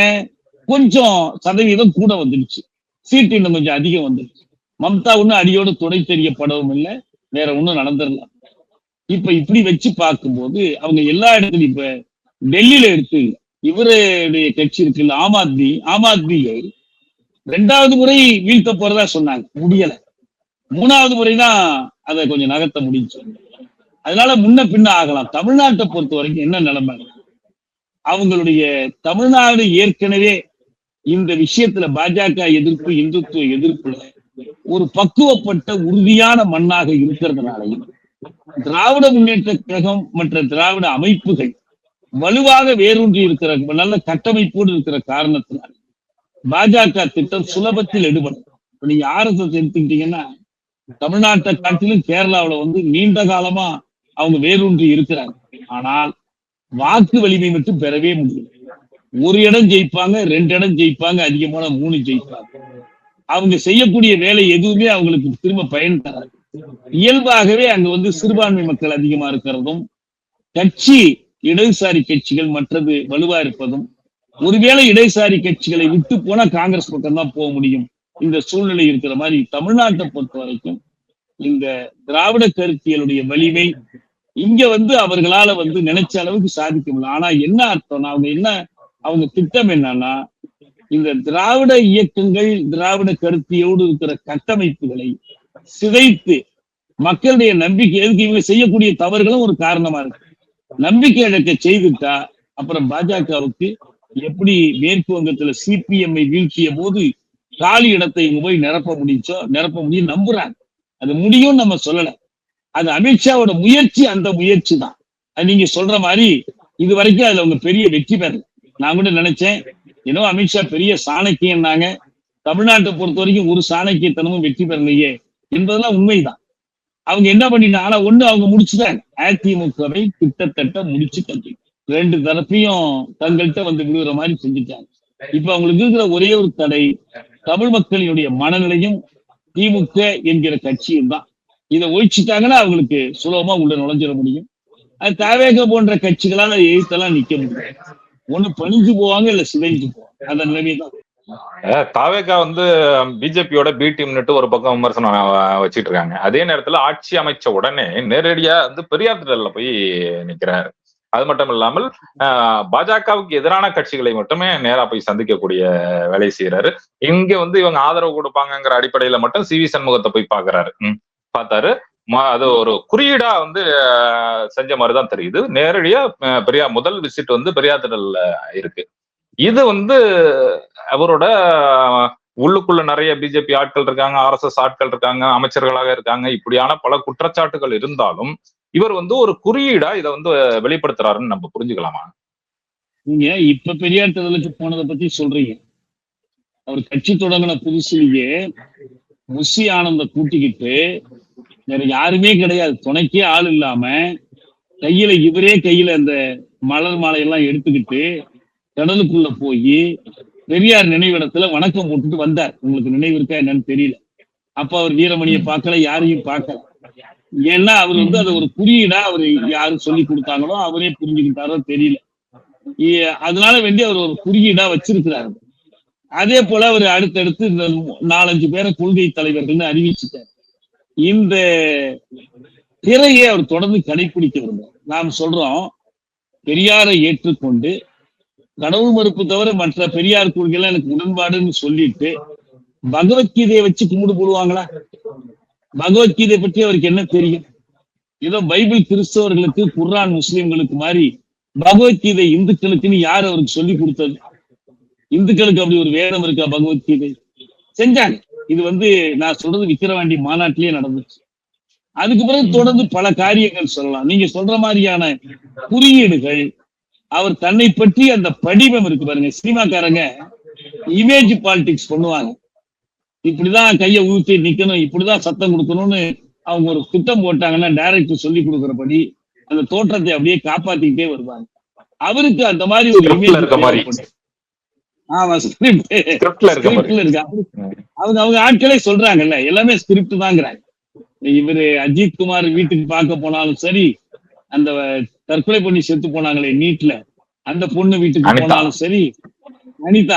கொஞ்சம் சதவீதம் கூட வந்துடுச்சு, சீட்டு இன்னும் கொஞ்சம் அதிகம் வந்துடுச்சு. மம்தா ஒன்னும் அடியோடு துணை தெரியப்படவும் இல்லை, வேற ஒண்ணும் நடந்துடலாம். இப்ப இப்படி வச்சு பார்க்கும்போது அவங்க எல்லா இடத்துலையும், இப்ப டெல்லியில எடுத்து இவருடைய கட்சி இருக்குல்ல, ஆம் ஆத்மியை 2வது முறை வீழ்த்த போறதா சொன்னாங்க, முடியல. 3வது முறைதான் அதை கொஞ்சம் நகர்த்த முடிஞ்சு. அதனால முன்ன பின்ன ஆகலாம். தமிழ்நாட்டை பொறுத்த வரைக்கும் என்ன நிலைமை? அவங்களுடைய தமிழ்நாடு ஏற்கனவே இந்த விஷயத்துல பாஜக எதிர்ப்பு, இந்துத்துவ எதிர்ப்புல ஒரு பக்குவப்பட்ட உறுதியான மண்ணாக இருக்கிறதுனாலையும் திராவிட முன்னேற்ற கழகம் மற்ற திராவிட அமைப்புகள் வலுவாக வேரூன்றி இருக்கிற நல்ல கட்டமைப்போடு இருக்கிற காரணத்தினால் பாஜக திட்டம் சுலபத்தில் எடுபடும். இப்ப நீங்க RSS எடுத்துக்கிட்டீங்கன்னா தமிழ்நாட்டை காட்டிலும் கேரளாவில் நீண்ட காலமா அவங்க வேரூன்றி இருக்கிறாங்க. ஆனால் வாக்கு வலிமை மட்டும் பெறவே முடியும். ஒரு இடம் ஜெயிப்பாங்க, 2 இடம் ஜெயிப்பாங்க, அதிகமான 3 ஜெயிப்பாங்க. அவங்க செய்யக்கூடிய வேலை எதுவுமே அவங்களுக்கு திரும்ப பயன் தராது. இயல்பாகவே அங்க சிறுபான்மை மக்கள் அதிகமா இருக்கிறதும், கட்சி இடதுசாரி கட்சிகள் மற்றது வலுவா இருப்பதும், ஒருவேளை இடதுசாரி கட்சிகளை விட்டு போனா காங்கிரஸ் பக்கம் தான் போக முடியும். இந்த சூழ்நிலை இருக்கிற மாதிரி தமிழ்நாட்டை பொறுத்த வரைக்கும் இந்த திராவிட கருத்தியலுடைய வலிமை இங்க அவர்களால நினைச்ச அளவுக்கு சாதிக்க முடியல. ஆனா என்ன அர்த்தம்னா அவங்க திட்டம் என்னன்னா, இந்த திராவிட இயக்கங்கள் திராவிட கருத்தியோடு இருக்கிற கட்டமைப்புகளை சிதைத்து மக்களுடைய நம்பிக்கை, எதுக்கு இவங்க செய்யக்கூடிய தவறுகளும் ஒரு காரணமா இருக்கு, நம்பிக்கை இழக்க செய்துட்டா அப்புறம் பாஜகவுக்கு எப்படி மேற்கு வங்கத்துல CPM-ஐ வீழ்த்திய போது காலி இடத்தை இவங்க போய் நிரப்ப முடியும் நம்புறாங்க. அது முடியும் நம்ம சொல்லல. அது அமித்ஷாவோட முயற்சி, அந்த முயற்சி தான். அது நீங்க சொல்ற மாதிரி இது வரைக்கும் அதுல அவங்க பெரிய வெற்றி பெறல. நான் கூட நினைச்சேன் ஏன்னோ அமித்ஷா பெரிய சாணக்கியன்னாங்க, தமிழ்நாட்டை பொறுத்த வரைக்கும் ஒரு சாணக்கியத்தனமும் வெற்றி பெறலையே என்பதெல்லாம் உண்மைதான். அவங்க என்ன பண்ணிட்டாங்க, ஆனா அவங்க முடிச்சுட்டாங்க. அதிமுகவை கிட்டத்தட்ட முடிச்சு தட்டி 2 தரப்பையும் தங்கள்கிட்ட விடுகிற மாதிரி செஞ்சுட்டாங்க. இப்ப அவங்களுக்கு இருக்கிற ஒரே ஒரு தடை தமிழ் மக்களினுடைய மனநிலையும் திமுக என்கிற கட்சியும் தான். இதை ஒழிச்சுட்டாங்கன்னா அவங்களுக்கு சுலபமா உள்ள நுழைஞ்சிட முடியும். அது தவேக போன்ற கட்சிகளால எழுத்தெல்லாம் நிக்க முடியும். ஒண்ணு பணிஞ்சு போவாங்க, இல்ல சிதைஞ்சு போவாங்க. அந்த நிலைமைதான். தாவேகா பிஜேபியோட பி டீம்னுட்டு ஒரு பக்கம் விமர்சனம் வச்சிட்டு இருக்காங்க. அதே நேரத்துல ஆட்சி அமைச்ச உடனே நேரடியா பெரியார் திடல்ல போய் நிக்கிறாரு. அது மட்டும் இல்லாமல் பாஜகவுக்கு எதிரான கட்சிகளை மட்டுமே நேரா போய் சந்திக்கக்கூடிய வேலையை செய்யறாரு. இங்க இவங்க ஆதரவு கொடுப்பாங்கிற அடிப்படையில மட்டும் CV சண்முகத்தை போய் பார்த்தாரு. அது ஒரு குறியீடா செஞ்ச மாதிரிதான் தெரியுது. நேரடியா முதல் விசிட் பெரியார் திடல்ல இருக்கு. இது அவரோட உள்ளுக்குள்ள நிறைய பிஜேபி ஆட்கள் இருக்காங்க, RSS ஆட்கள் இருக்காங்க, அமைச்சர்களாக இருக்காங்க. இப்படியான பல குற்றச்சாட்டுகள் இருந்தாலும் இவர் ஒரு குறியீடா இதை வெளிப்படுத்துறாருன்னு நம்ம புரிஞ்சுக்கலாமா? நீங்க இப்ப பெரியார் திடலுக்கு போனதை பத்தி சொல்றீங்க. அவர் கட்சி தொடங்கின புதுசுலயே முசி ஆனந்த கூட்டிக்கிட்டு வேற யாருமே கிடையாது, துணைக்கே ஆள் இல்லாம இவரே கையில அந்த மலர் மாலையெல்லாம் எடுத்துக்கிட்டு கடலுக்குள்ள போய் பெரியார் நினைவிடத்துல வணக்கம் போட்டுட்டு வந்தார். உங்களுக்கு நினைவு இருக்கா என்னன்னு தெரியல. அப்ப அவர் வீரமணியை பார்க்கல, யாரையும் பார்க்கல. ஏன்னா அவர் அது ஒரு குறியீடா அவர் யாரும் சொல்லி கொடுத்தாங்களோ அவரே புரிஞ்சுக்கிட்டாரோ தெரியல. அதனால அவர் ஒரு குறியீடா வச்சிருக்கிறாரு. அதே போல அவர் அடுத்தடுத்து இந்த 4-5 பேரை கொள்கை தலைவர்கள்னு அறிவிச்சுட்டார். இந்த திரையை அவர் தொடர்ந்து கடைபிடிக்க விரும்புகிறார். நாம் சொல்றோம் பெரியாரை ஏற்றுக்கொண்டு கடவுள் மறுப்பு தவிர மற்ற பெரியார் கொள்கைலாம் எனக்கு உடன்பாடுன்னு சொல்லிட்டு பகவத்கீதையை வச்சு கும்பிடு போடுவாங்களா? பகவத்கீதை பற்றி அவருக்கு என்ன தெரியும்? ஏதோ பைபிள் கிறிஸ்தவர்களுக்கு, குர்ஆன் முஸ்லிம்களுக்கு மாதிரி பகவத்கீதை இந்துக்களுக்குன்னு யார் அவருக்கு சொல்லி கொடுத்தது? இந்துக்களுக்கு அப்படி ஒரு வேதம் இருக்கா? பகவத்கீதை செஞ்சாங்க. இது நான் சொல்றது விக்கிரவாண்டி மாநாட்டிலேயே நடந்துச்சு. அதுக்கு பிறகு தொடர்ந்து பல காரியங்கள் சொல்லலாம். நீங்க சொல்ற மாதிரியான குறியீடுகள், அவர் தன்னை பற்றி அந்த படிவம் இருக்கு பாருங்க. சினிமாக்காரங்க இமேஜ் பாலிடிக்ஸ் பண்ணுவாங்க. இப்படிதான் கையை ஊற்றி நிக்கணும், இப்படிதான் சத்தம் கொடுக்கணும்னு அவங்க ஒரு திட்டம் போட்டாங்கன்னா டைரக்டர் சொல்லி கொடுக்குறபடி அந்த தோற்றத்தை அப்படியே காப்பாத்திக்கிட்டே வருவாங்க. அவருக்கு அந்த மாதிரி ஒரு இமேஜ், ஆமா ஸ்கிரிப்ட்ல இருக்கு. அவங்க ஆட்களே சொல்றாங்கல்ல, எல்லாமே ஸ்கிரிப்ட் தாங்கிறாங்க. இவரு அஜித் குமார் வீட்டுக்கு பார்க்க போனாலும் சரி, அந்த தற்கொலை பண்ணி செத்து போனாங்களே நீட்ல அந்த பொண்ணு வீட்டுக்கு போனாலும் சரி,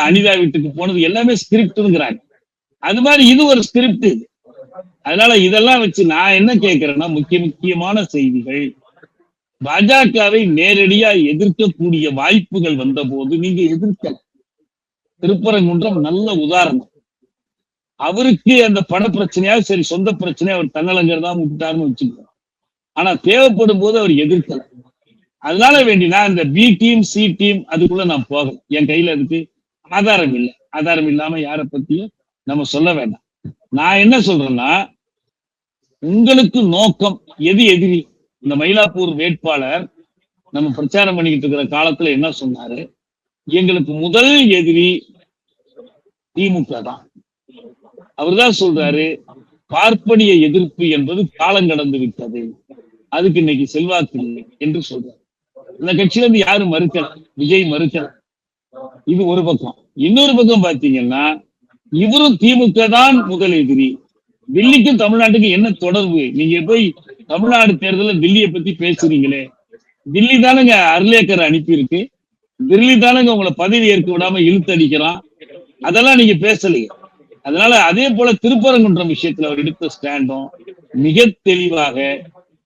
அனிதா வீட்டுக்கு போனது எல்லாமே ஸ்கிரிப்ட்ங்கிறாங்க. அது மாதிரி இது ஒரு ஸ்கிரிப்ட். அதனால இதெல்லாம் வச்சு நான் என்ன கேட்கிறேன்னா, முக்கியமான செய்திகள் பாஜகவை நேரடியா எதிர்க்கக்கூடிய வாய்ப்புகள் வந்த போது நீங்க எதிர்க்கல. திருப்பரங்குன்றம் நல்ல உதாரணம். அவருக்கு அந்த பண பிரச்சனையா சரி, சொந்த பிரச்சனையா அவர் தன்னலங்கர் தான் விட்டாருன்னு வச்சுக்கோங்க. ஆனா தேவைப்படும் போது அவர் எதிர்க்கல. அதனால வேண்டினா இந்த பி டீம் சி டீம் அதுக்குள்ள நான் போகல. என் கையில அதுக்கு ஆதாரம் இல்லை. ஆதாரம் இல்லாம யாரை பத்தியும் நம்ம சொல்ல வேண்டாம். நான் என்ன சொல்றேன்னா, உங்களுக்கு நோக்கம் எது எதிரி? இந்த மயிலாப்பூர் வேட்பாளர் நம்ம பிரச்சாரம் பண்ணிக்கிட்டு இருக்கிற காலத்துல என்ன சொன்னாரு? எங்களுக்கு முதல் எதிரி திமுக தான். அவர்தான் சொல்றாரு, பார்ப்பனிய எதிர்ப்பு என்பது காலம் கடந்து விட்டது, அதுக்கு இன்னைக்கு செல்வாக்கு இல்லை என்று சொல்றாரு. இந்த கட்சியில இருந்து யாரும் மறுக்கல, விஜய் மறுக்கல. இது ஒரு பக்கம். இன்னொரு பக்கம் பாத்தீங்கன்னா இவரும் திமுக தான் முதல் எதிரி. டெல்லிக்கும் தமிழ்நாட்டுக்கும் என்ன தொடர்பு? நீங்க போய் தமிழ்நாடு தேர்தலில் டெல்லியை பத்தி பேசுறீங்களே, டெல்லி தானுங்க அர்லேக்கர் அனுப்பியிருக்கு, டெல்லி தானுங்க உங்களை பதவி ஏற்க விடாம இழுத்தடிக்கிறான், அதெல்லாம் நீங்க பேசலையே. அதனால அதே போல திருப்பரங்குன்றம் விஷயத்துல அவர் எடுத்த ஸ்டாண்டும் மிக தெளிவாக,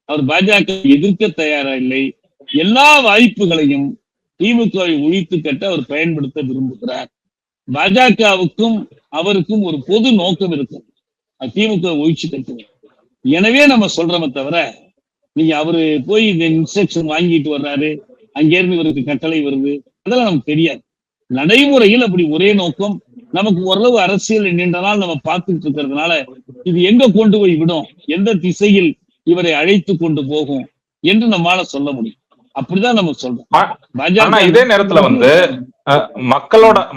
அவர் பாஜக எதிர்க்க தயாரா இல்லை, எல்லா வாய்ப்புகளையும் திமுகவை ஒழித்து கட்ட அவர் பயன்படுத்த விரும்புகிறார். பாஜகவுக்கும் அவருக்கும் ஒரு பொது நோக்கம் இருக்கும், திமுக ஒழிச்சு கட்டுவோம். எனவே நம்ம சொல்றோமே தவிர, நீங்க அவரு போய் இந்த இன்ஸ்ட்ரக்ஷன் வாங்கிட்டு வர்றாரு, அங்கிருந்து இவருக்கு கட்டளை வருது, அதெல்லாம் நமக்கு தெரியாது. நடைமுறையில் அப்படி ஒரே நோக்கம். நமக்கு ஓரளவு அரசியல் நீண்ட நாள் நம்ம பார்த்துட்டு இருக்கிறதுனால இது எங்க கொண்டு போய் விடும், எந்த திசையில் இவரை அழைத்து கொண்டு போகும் என்று நம்மால சொல்ல முடியும். அப்படிதான் நம்ம சொல்றோம். இதே நேரத்துல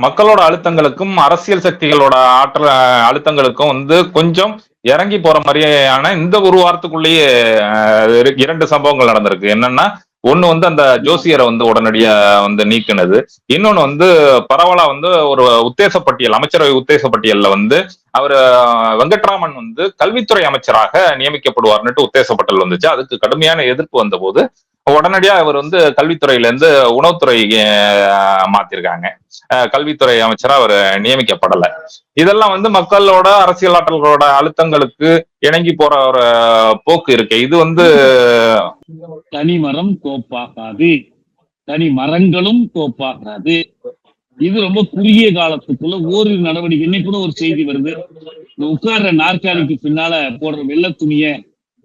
மக்களோட அழுத்தங்களுக்கும் அரசியல் சக்திகளோட ஆற்றல் அழுத்தங்களுக்கும் கொஞ்சம் இறங்கி போற மாதிரியான இந்த ஒரு வாரத்துக்குள்ளேயே 2 சம்பவங்கள் நடந்திருக்கு. என்னன்னா, ஒண்ணு அந்த ஜோசியரை உடனடியா நீக்கினது, இன்னொன்னு பரவலா ஒரு உத்தேச பட்டியல், அமைச்சரவை உத்தேச பட்டியல்ல அவர் வெங்கட்ராமன் கல்வித்துறை அமைச்சராக நியமிக்கப்படுவார்னுட்டு உத்தேச பட்டியல் வந்துச்சு. அதுக்கு கடுமையான எதிர்ப்பு வந்த போது உடனடியா அவர் கல்வித்துறையில இருந்து உணவுத்துறை மாத்திருக்காங்க. கல்வித்துறை அமைச்சரா அவர் நியமிக்கப்படல. இதெல்லாம் மக்களோட அரசியல் ஆற்றல்களோட அழுத்தங்களுக்கு இணங்கி போற ஒரு போக்கு இருக்கு. இது தனிமரம் தோப்பாகாது, தனி மரங்களும் தோப்பாகாது. இது ரொம்ப குறுகிய காலத்துக்குள்ள ஓரிரு நடவடிக்கை. இன்னைக்கு கூட ஒரு செய்தி வருது, உட்கார்ற நாற்காலிக்கு பின்னால போடுற வெள்ளை துணிய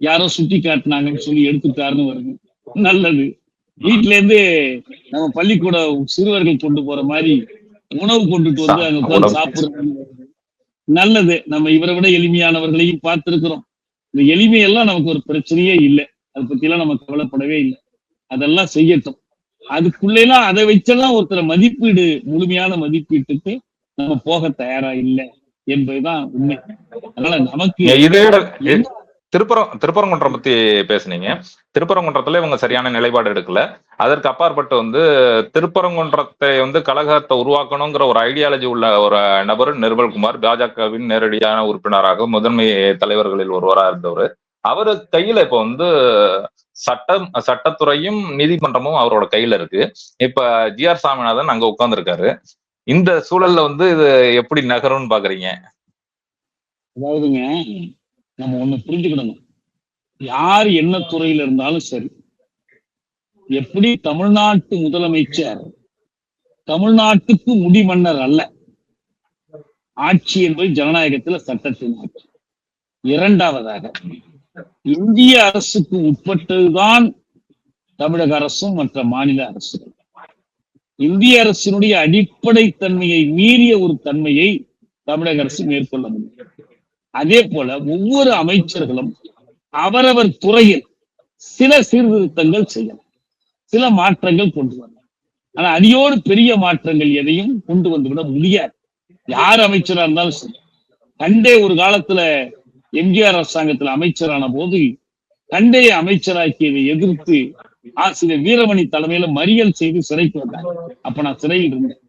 யாரோ சுட்டி காட்டினாங்கன்னு சொல்லி எடுத்துட்டாருன்னு வருது. நல்லது. வீட்டுல இருந்து நம்ம பள்ளிக்கூட சிறுவர்கள் கொண்டு போற மாதிரி உணவு கொண்டுட்டு அங்க உட்கார்ந்து சாப்பிடுறது நல்லது. நம்ம இவரை விட எளிமையானவர்களையும் பார்த்திருக்கிறோம். இந்த எளிமையெல்லாம் நமக்கு ஒரு பிரச்சனையே இல்லை, அதை பத்தி எல்லாம் நம்ம கவலைப்படவே இல்லை. அதெல்லாம் செய்யட்டும். அதுக்குள்ளெல்லாம் அதை வச்செல்லாம் ஒருத்தர மதிப்பீடு, முழுமையான மதிப்பீட்டுக்கு நம்ம போக தயாரா இல்லை என்பதுதான் உண்மை. அதனால நமக்கு திருப்பரங்குன்றம் பத்தி பேசுனீங்க. திருப்பரங்குன்றத்துல இவங்க சரியான நிலைப்பாடு எடுக்கல. அதற்கு அப்பாற்பட்டு திருப்பரங்குன்றத்தை கழகத்தை உருவாக்கணுங்கிற ஒரு ஐடியாலஜி உள்ள ஒரு நபர் நிர்மல்குமார், பாஜகவின் நேரடியான உறுப்பினராக முதன்மை தலைவர்களில் ஒருவராக இருந்தவர். அவரு கையில இப்ப சட்டத்துறையும் நீதிமன்றமும் அவரோட கையில இருக்கு. இப்ப ஜி.ஆர். சாமிநாதன் அங்க உட்கார்ந்து இருக்காரு. இந்த சூழல்ல இது எப்படி நகரும்னு பாக்குறீங்க? அதாவதுங்க, நம்ம ஒண்ணு புரிஞ்சுக்கிடணும். யார் என்ன துறையில இருந்தாலும் சரி, எப்படி தமிழ்நாட்டு முதலமைச்சர் தமிழ்நாட்டுக்கு முடிமன்னர் அல்ல. ஆட்சி என்பது ஜனநாயகத்துல சட்டத்தின் ஆட்சி. இரண்டாவதாக, இந்திய அரசுக்கு உட்பட்டதுதான் தமிழக அரசும் மற்ற மாநில அரசுகள். இந்திய அரசினுடைய அடிப்படை தன்மையை மீறிய ஒரு தன்மையை தமிழக அரசு மேற்கொள்ள முடியும். அதே போல ஒவ்வொரு அமைச்சர்களும் அவரவர் துறையில் சில சீர்திருத்தங்கள் செய்யலாம், சில மாற்றங்கள் கொண்டு வரலாம். ஆனா அடியோடு பெரிய மாற்றங்கள் எதையும் கொண்டு வந்துவிட முடியாது, யார் அமைச்சரா இருந்தாலும் சரி. கண்டே ஒரு காலத்துல எம்ஜிஆர் அரசாங்கத்துல அமைச்சரான போது கண்டையை அமைச்சராக்கியதை எதிர்த்து ஆசிரியர் வீரமணி தலைமையில மறியல் செய்து சிறைக்கு வந்தாங்க. அப்ப நான் சிறையில் இருந்தேன்.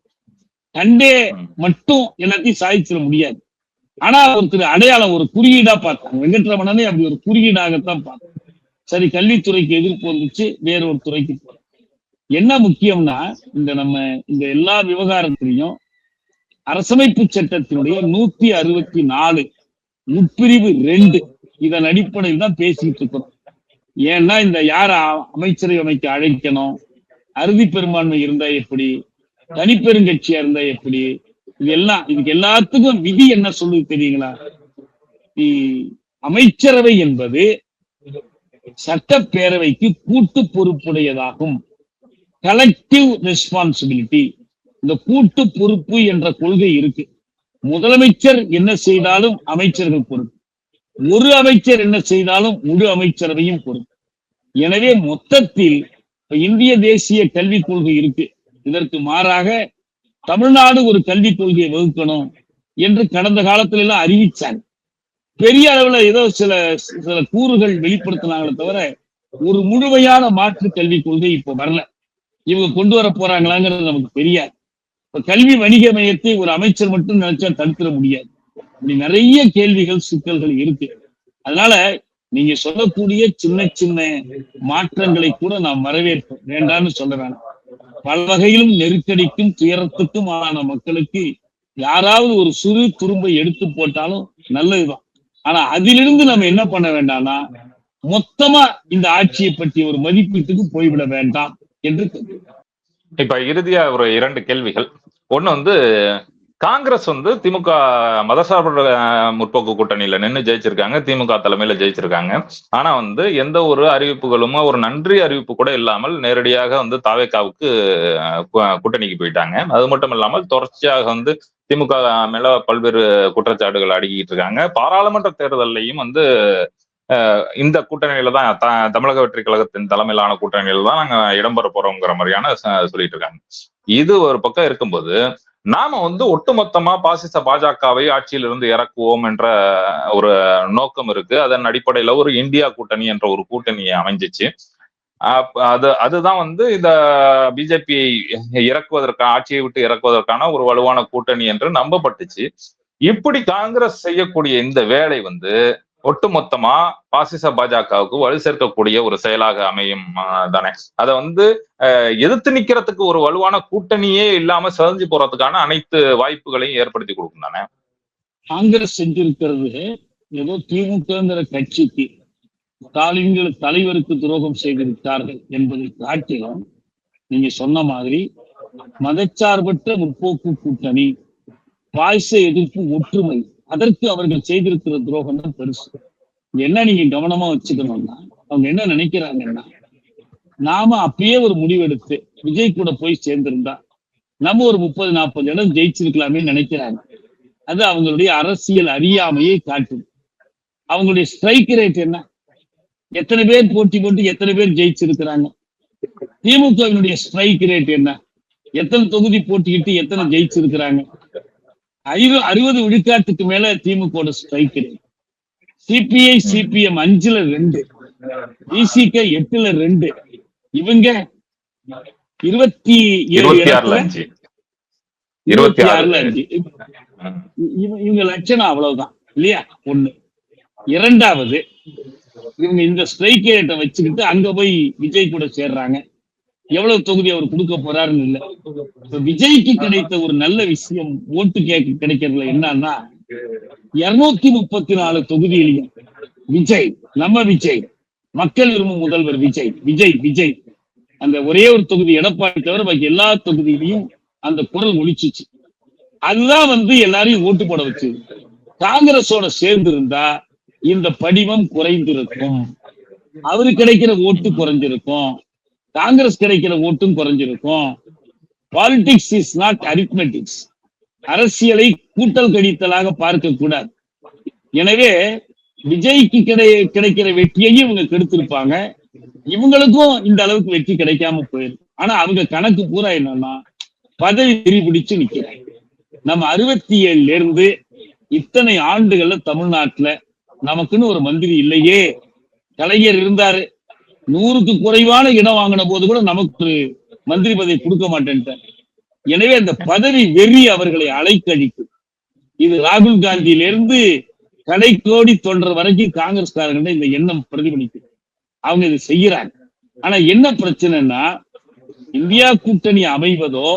கண்டே மட்டும் எல்லாத்தையும் சாதிச்சிட முடியாது. ஆனா ஒருத்தர் அடையாளம், ஒரு குறியீடா பார்த்தாங்க. வெங்கட்ரமணனே அப்படி ஒரு குறியீடாகத்தான் பார்த்தாங்க. சரி, கல்வித்துறைக்கு எதிர்ப்பு வந்துச்சு, வேற ஒரு துறைக்கு போறோம். என்ன முக்கியம்னா, இந்த எல்லா விவகாரத்திலையும் அரசமைப்பு சட்டத்தினுடைய 164 உட்பிரிவு 2 இதன் அடிப்படையில் தான் பேசிட்டு இருக்கிறோம். ஏன்னா இந்த யார அமைச்சரை அமைக்க அழைக்கணும், அறுதி பெரும்பான்மை இருந்தா எப்படி, தனிப்பெருங்கட்சியா இருந்தா எப்படி, இதுக்கு எல்லாத்துக்கும் விதி என்ன சொல்லுது தெரியுங்களா? அமைச்சரவை என்பது சட்டப்பேரவைக்கு கூட்டு பொறுப்புடையதாகும். கலெக்டிவ் ரெஸ்பான்சிபிலிட்டி, இந்த கூட்டு பொறுப்பு என்ற கொள்கை இருக்கு. முதலமைச்சர் என்ன செய்தாலும் அமைச்சர்கள் பொறுப்பு, ஒரு அமைச்சர் என்ன செய்தாலும் முழு அமைச்சரவையும் பொறுப்பு. எனவே மொத்தத்தில் இந்திய தேசிய கல்விக் கொள்கை இருக்கு. இதற்கு மாறாக தமிழ்நாடு ஒரு கல்விக் கொள்கையை வகுக்கணும் என்று கடந்த காலத்துல எல்லாம் அறிவிச்சாங்க. பெரிய அளவுல ஏதோ சில சில கூறுகள் வெளிப்படுத்தினாங்களே தவிர ஒரு முழுமையான மாற்று கல்விக் கொள்கை இப்ப வரல. இவங்க கொண்டு வர போறாங்களாங்கிறது நமக்கு தெரியாது. இப்ப கல்வி வணிக மையத்தை ஒரு அமைச்சர் மட்டும் நினைச்சா தடுத்துட முடியாது. இப்படி நிறைய கேள்விகள் சிக்கல்கள் இருக்கு. அதனால நீங்க சொல்லக்கூடிய சின்ன சின்ன மாற்றங்களை கூட நாம் வரவேற்போம், வேண்டாம்னு சொல்ல வேணாம். பல வகையிலும் நெருக்கடிக்கும் துயரத்துக்கும் ஆன மக்களுக்கு யாராவது ஒரு சிறு துரும்பை எடுத்து போட்டாலும் நல்லதுதான். ஆனா அதிலிருந்து நம்ம என்ன பண்ண வேண்டாம்னா மொத்தமா இந்த ஆட்சியை பற்றி ஒரு மதிப்பீட்டுக்கு போய்விட வேண்டாம் என்று. இப்ப இறுதியா ஒரு 2 கேள்விகள். ஒண்ணு காங்கிரஸ் திமுக மதசார்பற்ற முற்போக்கு கூட்டணியில நின்று ஜெயிச்சிருக்காங்க, திமுக தலைமையில ஜெயிச்சிருக்காங்க. ஆனா எந்த ஒரு அறிவிப்புகளும் ஒரு நன்றி அறிவிப்பு கூட இல்லாமல் நேரடியாக தாவேகாவுக்கு கூட்டணிக்கு போயிட்டாங்க. அது மட்டும் இல்லாமல் தொடர்ச்சியாக திமுக மேல பல்வேறு குற்றச்சாட்டுகள் அடுக்கிட்டு இருக்காங்க. பாராளுமன்ற தேர்தலையும் இந்த கூட்டணியில தான் தமிழக வெற்றி கழகத்தின் தலைமையிலான கூட்டணியில தான் நாங்க இடம்பெற போறோங்கிற மாதிரியான சொல்லிட்டு இருக்காங்க. இது ஒரு பக்கம் இருக்கும்போது நாம ஒட்டுமொத்தமா பாசிச பாஜகவை ஆட்சியிலிருந்து இறக்குவோம் என்ற ஒரு நோக்கம் இருக்கு. அதன் அடிப்படையில ஒரு இந்தியா கூட்டணி என்ற ஒரு கூட்டணியை அமைஞ்சிச்சு. அதுதான் இந்த பிஜேபியை இறக்குவதற்கான, ஆட்சியை விட்டு இறக்குவதற்கான ஒரு வலுவான கூட்டணி என்று நம்பப்பட்டுச்சு. இப்படி காங்கிரஸ் செய்யக்கூடிய இந்த வேலை ஒட்டுமொத்தமா பாசிச பாஜகவுக்கு வலு சேர்க்கக்கூடிய ஒரு செயலாக அமையும் தானே. அதை எதிர்த்து நிக்கிறதுக்கு ஒரு வலுவான கூட்டணியே இல்லாம சிதைஞ்சு போறதுக்கான அனைத்து வாய்ப்புகளையும் ஏற்படுத்தி கொடுக்கும் தானே. காங்கிரஸ் செஞ்சிருக்கிறது ஏதோ திமுகங்கிற கட்சிக்கு ஸ்டாலின்கள் தலைவருக்கு துரோகம் செய்திருக்கிறார்கள் என்பதை காட்டிலும் நீங்க சொன்ன மாதிரி மதச்சார்பற்ற முற்போக்கு கூட்டணி, பாய்ச எதிர்ப்பு ஒற்றுமை, அதற்கு அவர்கள் செய்திருக்கிற துரோகம் தான் பெருசு. என்ன நீங்க கவனமா வச்சுக்கணும்னா அவங்க என்ன நினைக்கிறாங்கன்னா, நாம அப்பயே ஒரு முடிவெடுத்து விஜய் கூட போய் சேர்ந்திருந்தா நம்ம ஒரு 30-40 இடம் ஜெயிச்சிருக்கலாமே நினைக்கிறாங்க. அது அவங்களுடைய அரசியல் அறியாமையை காட்டுது. அவங்களுடைய ஸ்ட்ரைக் ரேட் என்ன, எத்தனை பேர் போட்டி போட்டு எத்தனை பேர் ஜெயிச்சிருக்கிறாங்க? திமுகவினுடைய ஸ்ட்ரைக் ரேட் என்ன, எத்தனை தொகுதி போட்டிக்கிட்டு எத்தனை ஜெயிச்சிருக்கிறாங்க? 60 விழுக்காட்டுக்கு மேல திமுக ஸ்ட்ரைக் ரேட். சிபிஐ சிபிஎம் 5ல 2, விசிக 8ல 2, இவங்க 26ல 5. இவங்க லட்சணம் அவ்வளவுதான் இல்லையா? ஒண்ணு. இரண்டாவது, இவங்க இந்த ஸ்ட்ரைக் ரேட்டை வச்சுக்கிட்டு அங்க போய் விஜய் கூட சேர்றாங்க. எவ்வளவு தொகுதி அவர் கொடுக்க போறாருன்னு இல்ல. விஜய்க்கு கிடைத்த ஒரு நல்ல விஷயம் ஓட்டு கிடைக்கிறதுல என்னன்னா, 234 தொகுதியிலையும் விஜய், நம்ம விஜய், மக்கள் விரும்பும் முதல்வர் விஜய், விஜய் விஜய் அந்த ஒரே ஒரு தொகுதி எடப்பாடி தவிர பாக்கி எல்லா தொகுதியிலையும் அந்த குரல் ஒழிச்சிச்சு. அதுதான் எல்லாரையும் ஓட்டு போட வச்சு. காங்கிரஸோட சேர்ந்து இருந்தா இந்த படிவம் குறைந்திருக்கும், அவரு கிடைக்கிற ஓட்டு குறைஞ்சிருக்கும், காங்கிரஸ் கிடைக்கிற ஓட்டும் குறைஞ்சிருக்கும். Politics is not arithmetics. அரசியலை கூட்டல் கழித்தலாக பார்க்க கூடாது. எனவே விஜய்க்கு கிடைக்கிற வெற்றியையும் இவங்க கெடுத்திருப்பாங்க, இவங்களுக்கும் இந்த அளவுக்கு வெற்றி கிடைக்காம போயிடும். ஆனா அவங்க கணக்கு பூரா என்னன்னா பதவி வெறி பிடிச்சு நிக்கிறாங்க. நம்ம 67ல இருந்து இத்தனை ஆண்டுகள்ல தமிழ்நாட்டுல நமக்குன்னு ஒரு மந்திரி இல்லையே. கலைஞர் இருந்தாரு, 100க்கு குறைவான இடம் வாங்கின போது கூட நமக்கு ஒரு மந்திரி பதவி கொடுக்க மாட்டேன்ட்டார். எனவே அந்த பதவி வெறி அவர்களை அலைக்கழிக்கும். இது ராகுல் காந்தியிலிருந்து கடைக்கோடி தொண்டர் வரைக்கும் காங்கிரஸ்காரங்க இந்த எண்ணம் பிரதிபலிக்கும். அவங்க இது செய்யறாங்க. ஆனா என்ன பிரச்சனைன்னா, இந்தியா கூட்டணி அமைவதோ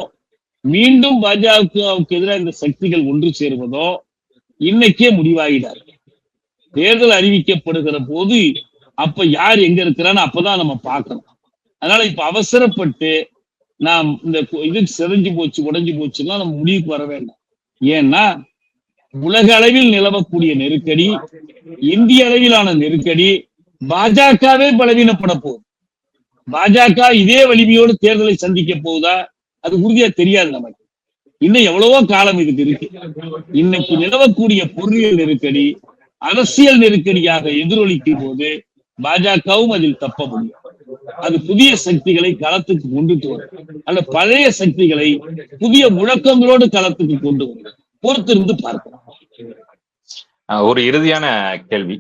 மீண்டும் பாஜகவுக்கு எதிராக இந்த சக்திகள் ஒன்று சேருவதோ இன்னைக்கே முடிவாயிடாது. தேர்தல் அறிவிக்கப்படுகிற போது அப்ப யார் எங்க இருக்கிறான்னு அப்பதான் நம்ம பார்க்கணும். அதனால இப்ப அவசரப்பட்டு நாம் இந்த இது சிதைஞ்சு போச்சு உடைஞ்சு போச்சுன்னா நம்ம முடிவுக்கு வர வேண்டாம். ஏன்னா உலக அளவில் நிலவக்கூடிய நெருக்கடி, இந்திய அளவிலான நெருக்கடி பாஜகவே பலவீனப்பட போகுது. பாஜக இதே வலிமையோடு தேர்தலை சந்திக்க போகுதா அது உறுதியா தெரியாது நமக்கு. இன்னும் எவ்வளவோ காலம் இதுக்கு இருக்கு. இன்னைக்கு நிலவக்கூடிய பொருளியல் நெருக்கடி அரசியல் நெருக்கடியாக எதிரொலிக்கும் போது பாஜகவும் அதில் தப்ப முடியும். அது புதிய சக்திகளை களத்துக்கு கொண்டுட்டு வரும், அல்ல பழைய சக்திகளை புதிய முழக்கங்களோடு களத்துக்கு கொண்டு வரும். பொறுத்திருந்து பார்க்கலாம். ஒரு இறுதியான கேள்வி.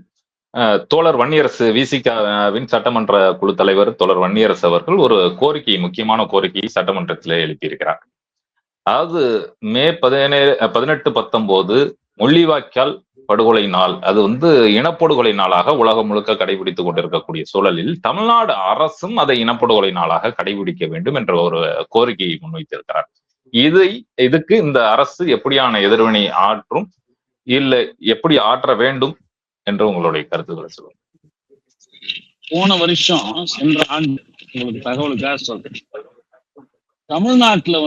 தோழர் வன்னியரசு விசிகாவின் சட்டமன்ற குழு தலைவர் தோழர் வன்னியரசு அவர்கள் ஒரு கோரிக்கை, முக்கியமான கோரிக்கையை சட்டமன்றத்தில் எழுப்பியிருக்கிறார். அதாவது மே 18, 19 முள்ளிவாய்க்கால் படுகொலை நாள், அது இனப்படுகொலை நாளாக உலகம் முழுக்க கடைபிடித்துக் கொண்டிருக்கக்கூடிய சூழலில் தமிழ்நாடு அரசும் அதை இனப்படுகொலை நாளாக கடைபிடிக்க வேண்டும் என்ற ஒரு கோரிக்கையை முன்வைத்திருக்கிறார். இதுக்கு இந்த அரசு எப்படியான எதிர்வினை ஆற்றும், இல்லை எப்படி ஆற்ற வேண்டும் என்று உங்களுடைய கருத்துக்களை சொல்லுங்க. போன வருஷம், சென்ற ஆண்டு, உங்களுக்கு தகவலுக்காக சொல்றேன், தமிழ்நாட்டுல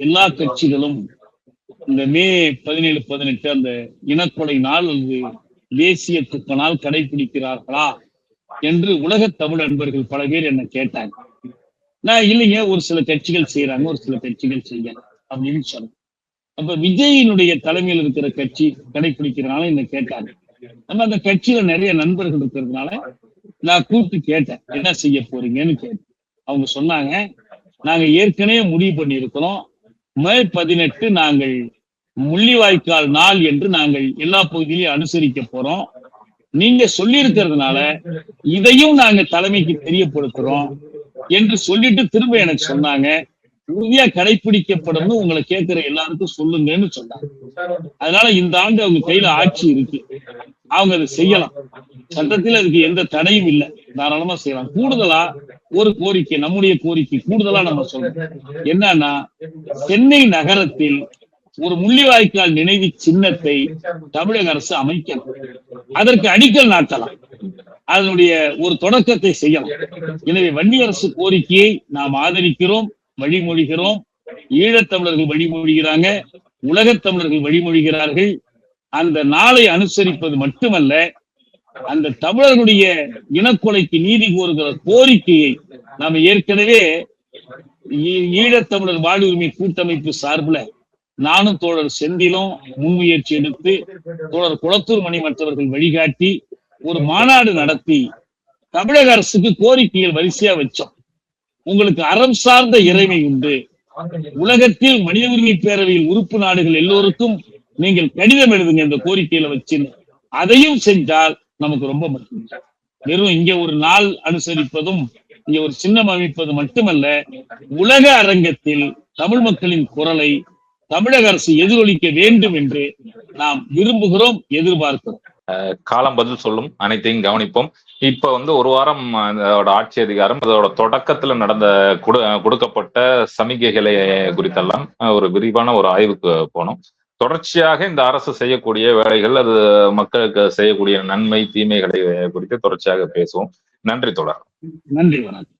எல்லா கட்சிகளும் இந்த மே 17, 18 அந்த இனக்கொலை நாள் அல்லது தேசிய துக்க நாள் கடைபிடிக்கிறார்களா என்று உலக தமிழ் அன்பர்கள் பல பேர் என்ன கேட்டாங்க. நான் இல்லைங்க, ஒரு சில கட்சிகள் செய்யறாங்க, ஒரு சில கட்சிகள் செய்யல அப்படின்னு சொன்னேன். அப்ப விஜயினுடைய தலைமையில் இருக்கிற கட்சி கடைபிடிக்கிறதுனால என்ன கேட்டாங்க. நம்ம அந்த கட்சியில நிறைய நண்பர்கள் இருக்கிறதுனால நான் கூப்பிட்டு கேட்டேன், என்ன செய்ய போறீங்கன்னு கேட்டேன். அவங்க சொன்னாங்க, நாங்க ஏற்கனவே முடிவு பண்ணியிருக்கிறோம், மே 18 நாங்கள் முள்ளிவாய்க்கால் நாள் என்று நாங்கள் எல்லா பகுதியிலையும் அனுசரிக்க போறோம். நீங்க சொல்லி இருக்கிறதுனால இதையும் நாங்க தலைமைக்கு தெரியப்படுத்துறோம் என்று சொல்லிட்டு திரும்ப எனக்கு சொன்னாங்க, உறுதியா கடைபிடிக்கப்படும் உங்களை கேட்கிற எல்லாருக்கும் சொல்லுங்கன்னு சொன்னாங்க. அதனால இந்த ஆண்டு அவங்க கையில ஆட்சி இருக்கு, அவங்க அதை செய்யலாம். சட்டத்தில் அதுக்கு எந்த தடையும் இல்லை, தாராளமா செய்யலாம். கூடுதலா ஒரு கோரிக்கை, நம்முடைய கோரிக்கை கூடுதலா நம்ம சொல்றோம் என்னன்னா, சென்னை நகரத்தில் ஒரு முள்ளிவாய்க்கால் நினைவு சின்னத்தை தமிழக அரசு அமைக்கலாம், அதற்கு அடிக்கல் நாட்டலாம், அதனுடைய ஒரு தொடக்கத்தை செய்யலாம். எனவே வன்னியரசு கோரிக்கையை நாம் ஆதரிக்கிறோம், வழிமொழிகிறோம். ஈழத்தமிழர்கள் வழிமொழிகிறாங்க, உலகத் தமிழர்கள் வழிமொழிகிறார்கள். அந்த நாளை அனுசரிப்பது மட்டுமல்ல, அந்த தமிழர்களுடைய இனக்கொலைக்கு நீதி கோருகிற கோரிக்கையை நாம் ஏற்கனவே ஈழத்தமிழர் வாழ்வுரிமை கூட்டமைப்பு சார்பில் நானும் தோழர் செந்திலும் முன்முயற்சி எடுத்து, தோழர் குளத்தூர் மணி மற்றவர்கள் வழிகாட்டி ஒரு மாநாடு நடத்தி தமிழக அரசுக்கு கோரிக்கைகள் வரிசையா வச்சோம். உங்களுக்கு அறம் சார்ந்த இறைமை உண்டு, உலகத்தில் மனித உரிமை பேரவையில் உறுப்பு நாடுகள் எல்லோருக்கும் நீங்கள் கடிதம் எழுதுங்க இந்த கோரிக்கையில வச்சு, அதையும் செஞ்சால் நமக்கு ரொம்ப முக்கியம். வெறும் இங்க ஒரு நாள் அனுசரிப்பதும் இங்க ஒரு சின்னம் அமைப்பது மட்டுமல்ல, உலக அரங்கத்தில் தமிழ் மக்களின் குரலை தமிழக அரசு எதிரொலிக்க வேண்டும் என்று நாம் விரும்புகிறோம், எதிர்பார்க்கிறோம். காலம் பதில் சொல்லும், அனைத்தையும் கவனிப்போம். இப்ப ஒரு வாரம் அதோட ஆட்சி அதிகாரம், அதோட தொடக்கத்துல நடந்த கொடுக்கப்பட்ட சமிகைகளை குறித்தெல்லாம் ஒரு விரிவான ஒரு ஆய்வுக்கு போனோம். தொடர்ச்சியாக இந்த அரசு செய்யக்கூடிய வேலைகள், அது மக்களுக்கு செய்யக்கூடிய நன்மை தீமைகளை குறித்து தொடர்ச்சியாக பேசுவோம். நன்றி தோழர். நன்றி, வணக்கம்.